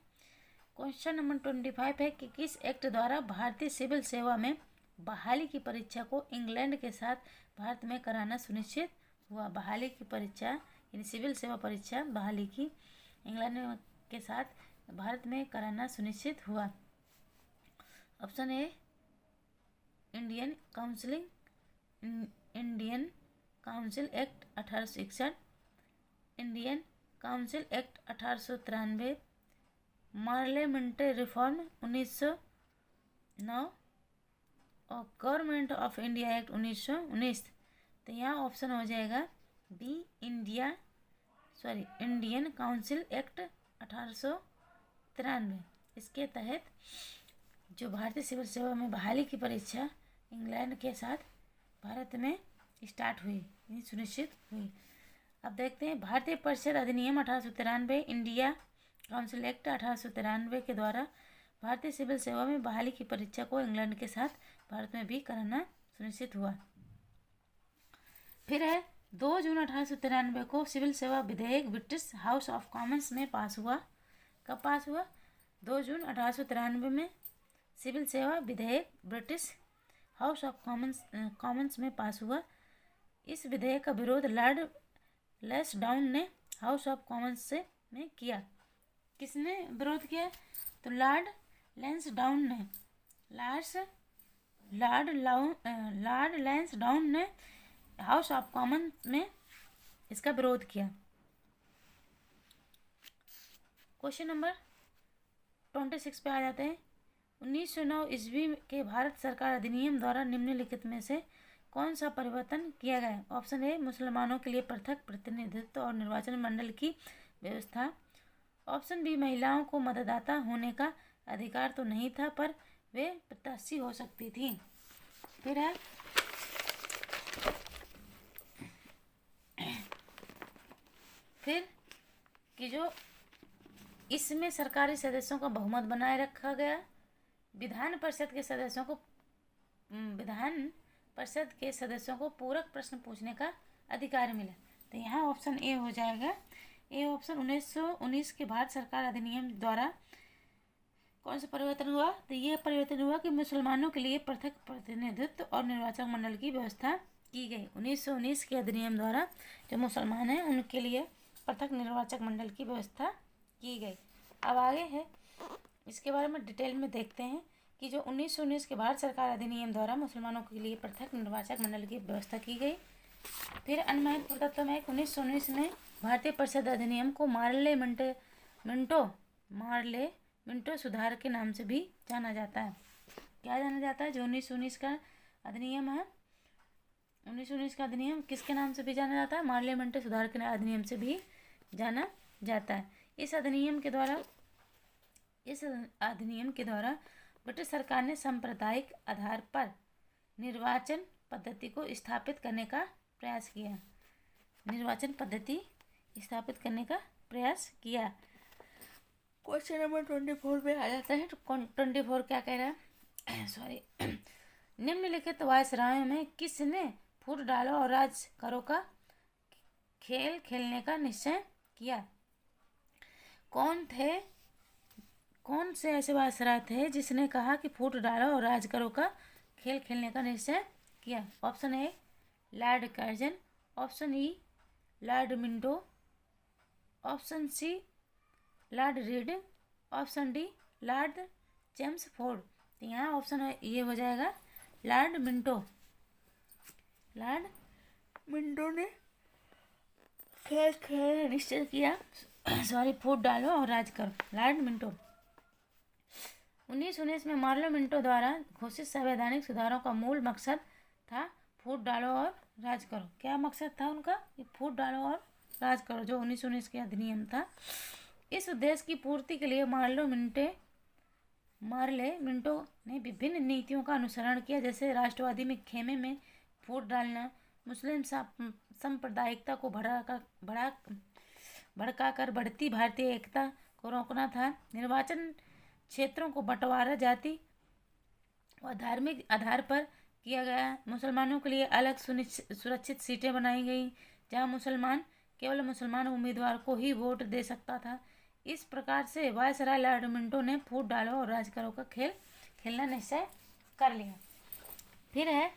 क्वेश्चन नंबर 25 है कि किस एक्ट द्वारा भारतीय सिविल सेवा में बहाली की परीक्षा को इंग्लैंड के साथ भारत में कराना सुनिश्चित हुआ? बहाली की परीक्षा यानी सिविल सेवा परीक्षा बहाली की इंग्लैंड के साथ भारत में कराना सुनिश्चित हुआ। Option A Indian council act 1861, Indian council act 1893, parliamentary reform 9 और गवर्नमेंट ऑफ इंडिया एक्ट 1919। तो यहाँ ऑप्शन हो जाएगा बी, इंडियन काउंसिल एक्ट 1893। इसके तहत जो भारतीय सिविल सेवा में बहाली की परीक्षा इंग्लैंड के साथ भारत में स्टार्ट हुई, सुनिश्चित हुई। अब देखते हैं भारतीय परिषद अधिनियम 1893, इंडिया काउंसिल एक्ट 1893 के द्वारा भारतीय सिविल सेवा में बहाली की परीक्षा को इंग्लैंड के साथ भारत में भी कराना सुनिश्चित हुआ। फिर है 2 जून 1893 को सिविल सेवा विधेयक ब्रिटिश हाउस ऑफ कॉमन्स में पास हुआ। कब पास हुआ? 2 जून 1893 में सिविल सेवा विधेयक ब्रिटिश हाउस ऑफ कॉमन्स में पास हुआ। इस विधेयक का विरोध लॉर्ड लैंसडाउन ने हाउस ऑफ कॉमन्स से में किया। किसने विरोध किया? तो लॉर्ड लैंसडाउन ने लॉर्ड लैंसडाउन ने हाउस ऑफ कॉमन्स में इसका विरोध किया। क्वेश्चन नंबर 26 पे आ जाते हैं। 1909 ईस्वी के भारत सरकार अधिनियम द्वारा निम्नलिखित में से कौन सा परिवर्तन किया गया? ऑप्शन ए, मुसलमानों के लिए पृथक प्रतिनिधित्व और निर्वाचन मंडल की व्यवस्था। ऑप्शन बी, महिलाओं को मतदाता होने का अधिकार तो नहीं था पर वे प्रत्याशी हो सकती थी। फिर है कि जो इसमें सरकारी सदस्यों का बहुमत बनाए रखा गया। विधान परिषद के सदस्यों को पूरक प्रश्न पूछने का अधिकार मिला। तो यहाँ ऑप्शन ए हो जाएगा। ए ऑप्शन 1919 के भारत सरकार अधिनियम द्वारा कौन सा परिवर्तन हुआ? तो ये परिवर्तन हुआ कि मुसलमानों के लिए पृथक प्रतिनिधित्व और निर्वाचन मंडल की व्यवस्था की गई। 1919 के अधिनियम द्वारा जो मुसलमान हैं उनके लिए पृथक निर्वाचक मंडल की व्यवस्था की गई। अब आगे है, इसके बारे में डिटेल में देखते हैं कि जो 1919 के भारत सरकार अधिनियम द्वारा मुसलमानों के लिए पृथक निर्वाचक मंडल की व्यवस्था की गई। फिर अन्य महत्वपूर्ण तथ्य में 1919 में भारतीय परिषद अधिनियम को मार्ले मिंटो सुधार के नाम से भी जाना जाता है। क्या जाना जाता है? जो 1919 का अधिनियम है, 1919 का अधिनियम किसके नाम से भी जाना जाता है? मार्ले मिंटो सुधार के अधिनियम से भी जाना जाता है। इस अधिनियम के द्वारा ब्रिटिश सरकार ने सांप्रदायिक आधार पर निर्वाचन पद्धति को स्थापित करने का प्रयास किया। क्वेश्चन नंबर 24 में आ जाता है। 24 क्या कह रहा है? निम्नलिखित वायसरायों में किसने फूट डालो और राज करो का खेल खेलने का निश्चय किया? कौन से ऐसे वायसराय थे जिसने कहा कि फूट डालो और राज करो का खेल खेलने का निश्चय किया? Option A, Lord Curzon. Option E, Lord Minto. Option C, Lord Reid. Option D, Lord Chelmsford. तो यहाँ ऑप्शन ये हो जाएगा लॉर्ड मिंटो। लॉर्ड मिंटो ने खेल खेलने निश्चय किया। फूट डालो और राज करो, लॉर्ड मिंटो। 1919 में मार्लो मिंटो द्वारा घोषित संवैधानिक सुधारों का मूल मकसद था फूट डालो और राज करो। क्या मकसद था उनका? कि फूट डालो और राज करो, जो 1919 के अधिनियम था। इस उद्देश्य की पूर्ति के लिए मार्ले मिंटो ने विभिन्न नीतियों का अनुसरण किया, जैसे राष्ट्रवादी में खेमे में फूट डालना, मुस्लिम सांप्रदायिकता को भड़काकर बढ़ती भारतीय एकता को रोकना था। निर्वाचन क्षेत्रों को बंटवारा जाति और धार्मिक आधार पर किया गया। मुसलमानों के लिए अलग सुरक्षित सीटें बनाई गई, जहां केवल मुसलमान उम्मीदवार को ही वोट दे सकता था। इस प्रकार से वायसराय लॉर्ड मिंटो ने फूट डालो और राज करो का खेल खेलना निश्चय कर लिया। फिर है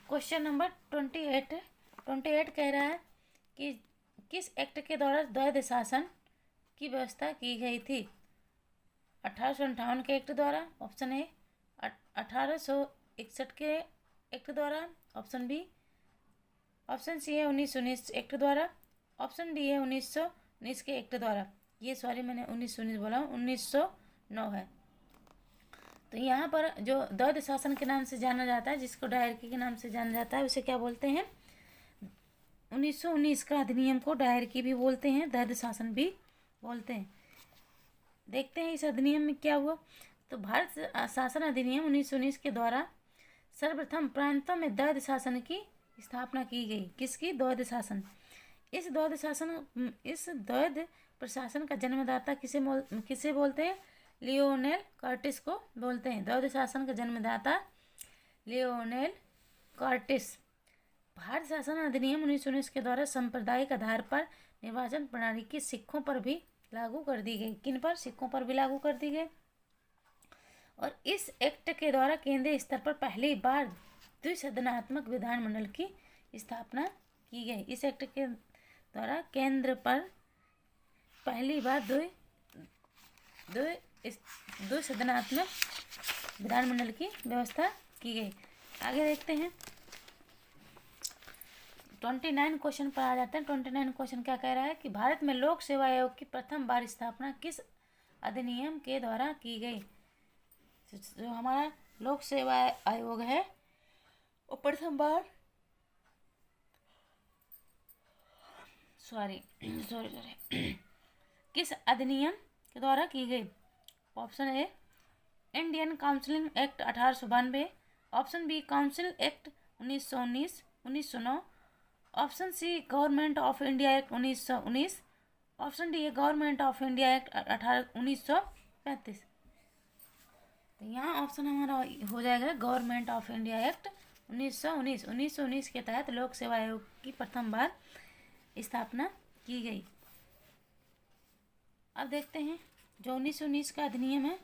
क्वेश्चन नंबर 28 कह रहा है कि किस एक्ट के द्वारा द्वैध शासन की व्यवस्था की गई थी? 1858 के एक्ट द्वारा। ऑप्शन ए, 1861 के एक्ट द्वारा। ऑप्शन बी, ऑप्शन सी है 1919 एक्ट द्वारा। ऑप्शन डी है 1919 के एक्ट द्वारा। मैंने 1919 बोला हूँ, 1909 है। तो यहाँ पर जो द्वैध शासन के नाम से जाना जाता है, जिसको डायरकी के नाम से जाना जाता है, उसे क्या बोलते हैं? 1919 का अधिनियम को डायरकी भी बोलते हैं, द्वैध शासन भी बोलते हैं। देखते हैं इस अधिनियम में क्या हुआ। तो भारत शासन अधिनियम 1919 के द्वारा सर्वप्रथम प्रांतों में द्वैध शासन की स्थापना की गई। किसकी? द्वैध शासन। इस द्वैध प्रशासन का जन्मदाता किसे बोलते हैं? लियोनेल कार्टिस को बोलते हैं। द्वैध शासन का जन्मदाता लियोनेल कार्टिस। भारत शासन अधिनियम 1919 के द्वारा सांप्रदायिक आधार पर निर्वाचन प्रणाली की सिखों पर भी लागू कर दी गई। किन पर? सिखों पर भी लागू कर दी गई। और इस एक्ट के द्वारा केंद्रीय स्तर पर पहली बार द्विसदनात्मक विधानमंडल की स्थापना की गई। इस एक्ट के द्वारा केंद्र पर पहली बार द्विसदनात्मक विधानमंडल की व्यवस्था की गई। आगे देखते हैं 29 क्वेश्चन पर आ जाते हैं। 29 क्वेश्चन क्या कह रहा है कि भारत में लोक सेवा आयोग की प्रथम बार स्थापना किस अधिनियम के द्वारा की गई? जो हमारा लोक सेवा आयोग है वो प्रथम बार सॉरी किस अधिनियम के द्वारा की गई? Option A Indian council act 1892, option B council act 1909, option C government of India act 1919, option D government of India act 1935। तो यहाँ ऑप्शन हमारा हो जाएगा गवर्नमेंट ऑफ इंडिया एक्ट 1919। 1919 के तहत लोक सेवा आयोग की प्रथम बार स्थापना की गई। अब देखते हैं जो 1919 का अधिनियम है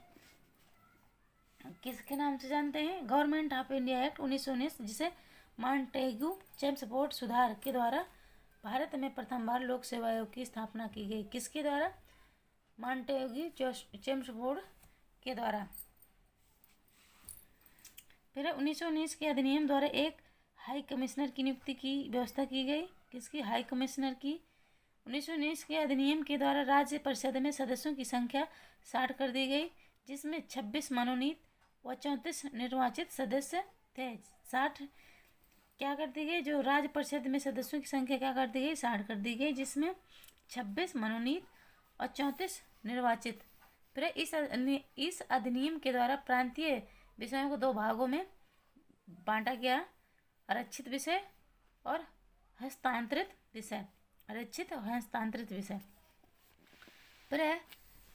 किसके नाम से जानते हैं? गवर्नमेंट ऑफ इंडिया एक्ट 1919, जिसे मॉन्टेग्यू चेम्सफोर्ड सुधार के द्वारा भारत में प्रथम बार लोक सेवा आयोग की स्थापना की गई। किसके द्वारा? मॉन्टेग्यू चेम्सफोर्ड के द्वारा। फिर 1919 के अधिनियम द्वारा एक हाई कमिश्नर की नियुक्ति की व्यवस्था की गई। किसकी? हाई कमिश्नर की। 1919 के अधिनियम के द्वारा राज्य परिषद में सदस्यों की संख्या 60 कर दी गई, जिसमें 26 मनोनीत व 34 निर्वाचित सदस्य थे। 60 क्या कर दी गई? जो राज्य परिषद में सदस्यों की संख्या क्या कर दी गई? 60 कर दी गई, जिसमें 26 मनोनीत और 34 निर्वाचित। फिर इस अधिनियम के द्वारा प्रांतीय विषयों को दो भागों में बांटा गया, आरक्षित विषय और हस्तांतरित विषय। आरक्षित और हस्तांतरित विषय। फिर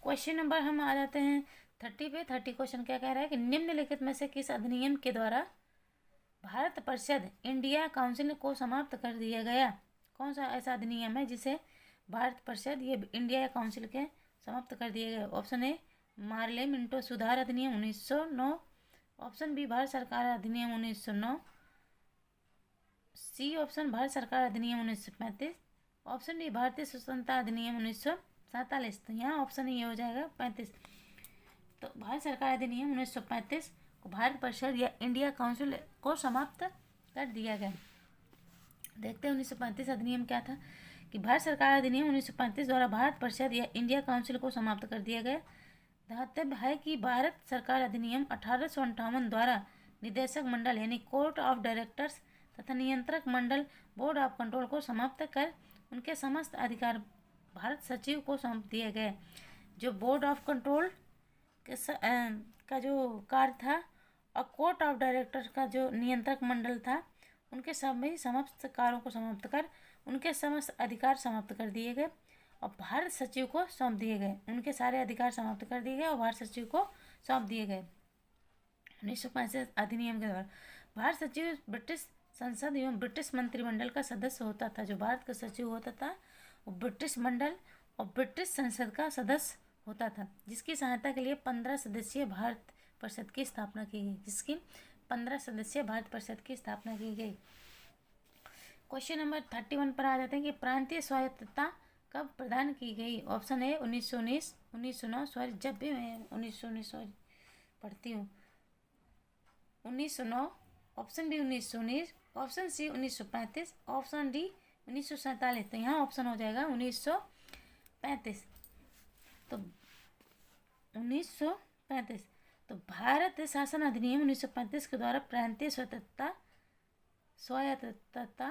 क्वेश्चन नंबर हम आ जाते हैं 30 पे। 30 क्वेश्चन क्या कह रहा है कि निम्नलिखित में से किस अधिनियम के द्वारा भारत परिषद इंडिया काउंसिल को समाप्त कर दिया गया? कौन सा ऐसा अधिनियम है जिसे भारत परिषद ये इंडिया काउंसिल के समाप्त कर दिए गए? ऑप्शन ए मार्ले मिंटो सुधार अधिनियम 1909, ऑप्शन बी भारत सरकार अधिनियम 1909, सी ऑप्शन भारत सरकार अधिनियम 1935, ऑप्शन डी भारतीय स्वतंत्रता अधिनियम 1947। तो यहाँ ऑप्शन ये हो जाएगा 35। तो भारत सरकार अधिनियम 1935 को भारत परिषद या इंडिया काउंसिल को समाप्त कर दिया गया। देखते हैं 1935 अधिनियम क्या था कि भारत सरकार अधिनियम 1935 द्वारा भारत परिषद या इंडिया काउंसिल को समाप्त कर दिया गया। ध्यातव्य है कि भारत सरकार अधिनियम 1858 द्वारा निदेशक मंडल यानी कोर्ट ऑफ डायरेक्टर्स तथा नियंत्रक मंडल बोर्ड ऑफ कंट्रोल को समाप्त कर उनके समस्त अधिकार भारत सचिव को सौंप दिए गए। जो बोर्ड ऑफ कंट्रोल का जो कार्य था और कोर्ट ऑफ डायरेक्टर्स का जो नियंत्रक मंडल था, उनके सभी समस्त कार्यों को समाप्त कर उनके समस्त अधिकार समाप्त कर दिए गए और भारत सचिव को सौंप दिए गए। उनके सारे अधिकार समाप्त कर दिए गए और भारत सचिव को सौंप दिए गए। 1965 अधिनियम के द्वारा भारत सचिव ब्रिटिश संसद एवं ब्रिटिश मंत्रिमंडल का सदस्य होता था। जो भारत का सचिव होता था वो ब्रिटिश मंडल और ब्रिटिश संसद का सदस्य होता था, जिसकी सहायता के लिए 15 सदस्यीय भारत परिषद की स्थापना की गई। जिसकी 15 सदस्यीय भारत परिषद की स्थापना की गई। क्वेश्चन नंबर 31 पर आ जाते हैं कि प्रांतीय स्वायत्तता कब प्रदान की गई? ऑप्शन ए 1919, 1909, सॉरी जब भी मैं 1919 पढ़ती हूँ 1909, option B 1919, option C 1935, option D 1947। तो यहाँ ऑप्शन हो जाएगा 1935। तो 1935 तो भारत शासन अधिनियम 1935 के द्वारा प्रांतीय स्वायत्तता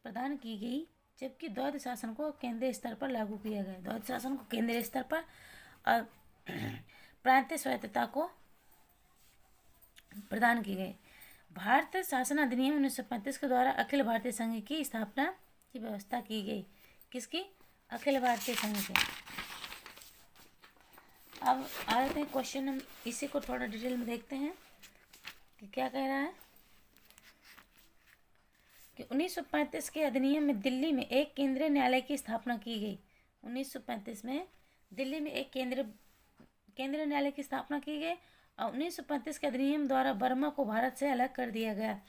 प्रदान की गई, जबकि द्वैध शासन को केंद्रीय स्तर पर लागू किया गया। द्वैध शासन को केंद्रीय स्तर पर और प्रांतीय स्वायत्तता को प्रदान की गई। भारत शासन अधिनियम 1935 के द्वारा अखिल भारतीय संघ की स्थापना की व्यवस्था की गई। किसकी? अखिल भारतीय संघ के। अब आ जाते हैं क्वेश्चन, इसी को थोड़ा डिटेल में देखते हैं कि क्या कह रहा है कि 1935 के अधिनियम में दिल्ली में एक केंद्रीय न्यायालय की स्थापना की गई। 1935 में दिल्ली में एक केंद्रीय न्यायालय की स्थापना की गई और 1935 के अधिनियम द्वारा बर्मा को भारत से अलग कर दिया गया।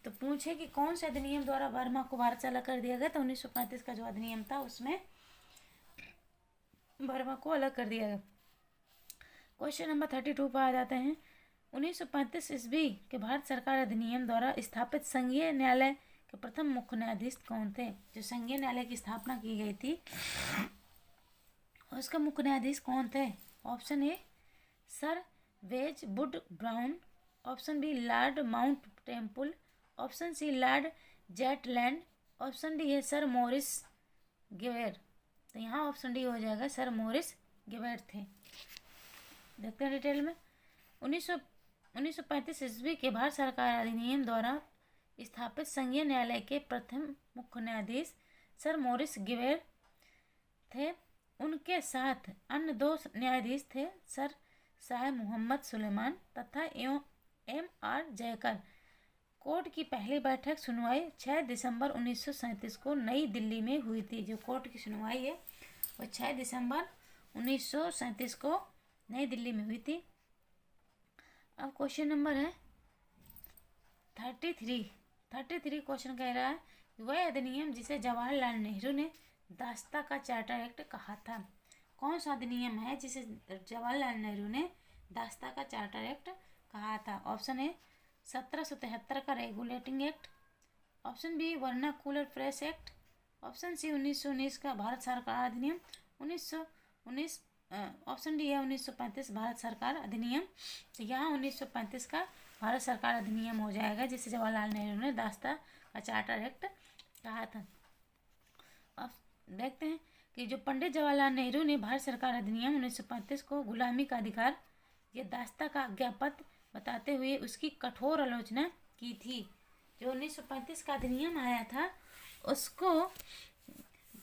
तो पूछे कि कौन से अधिनियम द्वारा बर्मा को भारत से अलग कर दिया गया, तो 1935 का जो अधिनियम था उसमें बर्मा को अलग कर दिया गया। क्वेश्चन नंबर 32 पर आ जाते हैं। 1935 ईस्वी के भारत सरकार अधिनियम द्वारा स्थापित संघीय न्यायालय के प्रथम मुख्य न्यायाधीश कौन थे? जो संघीय न्यायालय की स्थापना की गई थी उसके मुख्य न्यायाधीश कौन थे? ऑप्शन ए सर वेजवुड Brown, option B lord Mount Temple, option C lord Zetland, option D है सर मॉरिस गिवेर। तो यहाँ ऑप्शन डी हो जाएगा, सर मॉरिस गिवेर थे। देखते हैं डिटेल में। 1935 ईस्वी के भारत सरकार अधिनियम द्वारा स्थापित संघीय न्यायालय के प्रथम मुख्य न्यायाधीश सर मॉरिस गिवेर थे। उनके साथ अन्य दो न्यायाधीश थे, सर शाह मोहम्मद सुलेमान तथा एम आर जयकर। कोर्ट की पहली बैठक सुनवाई 6 दिसंबर 1937 को नई दिल्ली में हुई थी। जो कोर्ट की सुनवाई है वो 6 दिसंबर 1937 को नई दिल्ली में हुई थी। अब क्वेश्चन नंबर है 33 क्वेश्चन कह रहा है वह अधिनियम जिसे जवाहरलाल नेहरू ने दास्ता का चार्टर एक्ट कहा था। कौन सा अधिनियम है जिसे जवाहरलाल नेहरू ने दास्ता का चार्टर एक्ट कहा था? ऑप्शन ए 1773 का regulating act, option B vernacular press act, option C 1919 का भारत सरकार अधिनियम 1919, ऑप्शन डी है 1935 भारत सरकार अधिनियम। तो यहाँ 1935 का भारत सरकार अधिनियम हो जाएगा जिसे जवाहरलाल नेहरू ने दास्ता का चार्टर एक्ट कहा था। अब देखते हैं कि जो पंडित जवाहरलाल नेहरू ने भारत सरकार अधिनियम 1935 को गुलामी का अधिकार या दास्ता का आज्ञापत्र बताते हुए उसकी कठोर आलोचना की थी। जो 1935 का अधिनियम आया था उसको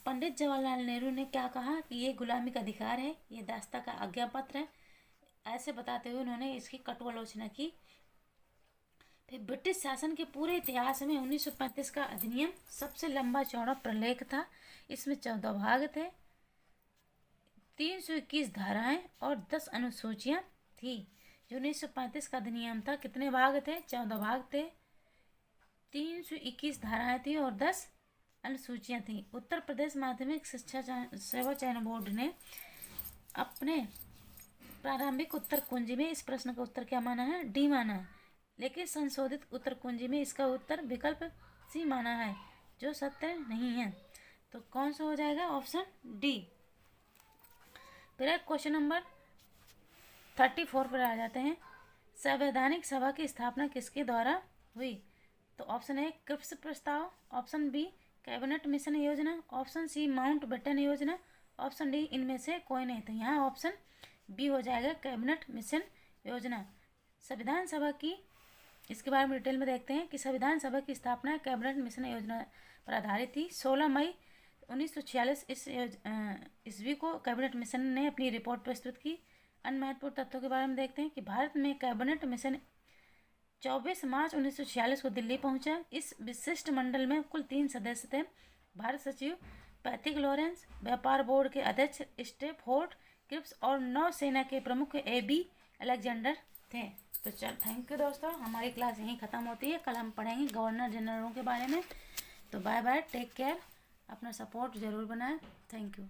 पंडित जवाहरलाल नेहरू ने क्या कहा कि ये गुलामी का अधिकार है, ये दास्ता का आज्ञापत्र है, ऐसे बताते हुए उन्होंने इसकी कठोर आलोचना की। फिर ब्रिटिश शासन के पूरे इतिहास में 1935 का अधिनियम सबसे लंबा चौड़ा प्रलेख था। इसमें 14 भाग थे, 321 धाराएं और 10 अनुसूचियां थी। जो 1935 का अधिनियम था कितने भाग थे? 14 भाग थे, 321 धाराएं थी और 10 अनुसूचियां थी। उत्तर प्रदेश माध्यमिक शिक्षा सेवा चयन बोर्ड ने अपने प्रारंभिक उत्तर कुंजी में इस प्रश्न का उत्तर क्या माना है? डी माना है, लेकिन संशोधित उत्तर कुंजी में इसका उत्तर विकल्प सी माना है, जो सत्य नहीं है। तो कौन सा हो जाएगा? Option D. फिर क्वेश्चन नंबर 34 पर आ जाते हैं। संवैधानिक सभा की स्थापना किसके द्वारा हुई? तो ऑप्शन ए क्रिप्स प्रस्ताव, ऑप्शन बी कैबिनेट मिशन योजना, ऑप्शन सी माउंट बेटन योजना, ऑप्शन डी इनमें से कोई नहीं। तो यहाँ ऑप्शन बी हो जाएगा कैबिनेट मिशन योजना। संविधान सभा की, इसके बारे में डिटेल में देखते हैं कि संविधान सभा की स्थापना कैबिनेट मिशन योजना पर आधारित थी। 16 मई 1946 ईस्वी को कैबिनेट मिशन ने अपनी रिपोर्ट प्रस्तुत की। अन्य महत्वपूर्ण तथ्यों के बारे में देखते हैं कि भारत में कैबिनेट मिशन 24 मार्च 1946 को दिल्ली पहुंचा। इस विशिष्ट मंडल में कुल 3 सदस्य थे। भारत सचिव पैथिक लॉरेंस, व्यापार बोर्ड के अध्यक्ष स्टेफोर्ड क्रिप्स और नौसेना के प्रमुख AB अलेक्जेंडर थे। तो चल थैंक यू दोस्तों, हमारी क्लास यहीं ख़त्म होती है। कल हम पढ़ेंगे गवर्नर जनरलों के बारे में। तो बाय बाय, टेक केयर, अपना सपोर्ट ज़रूर बनाएं। Thank you.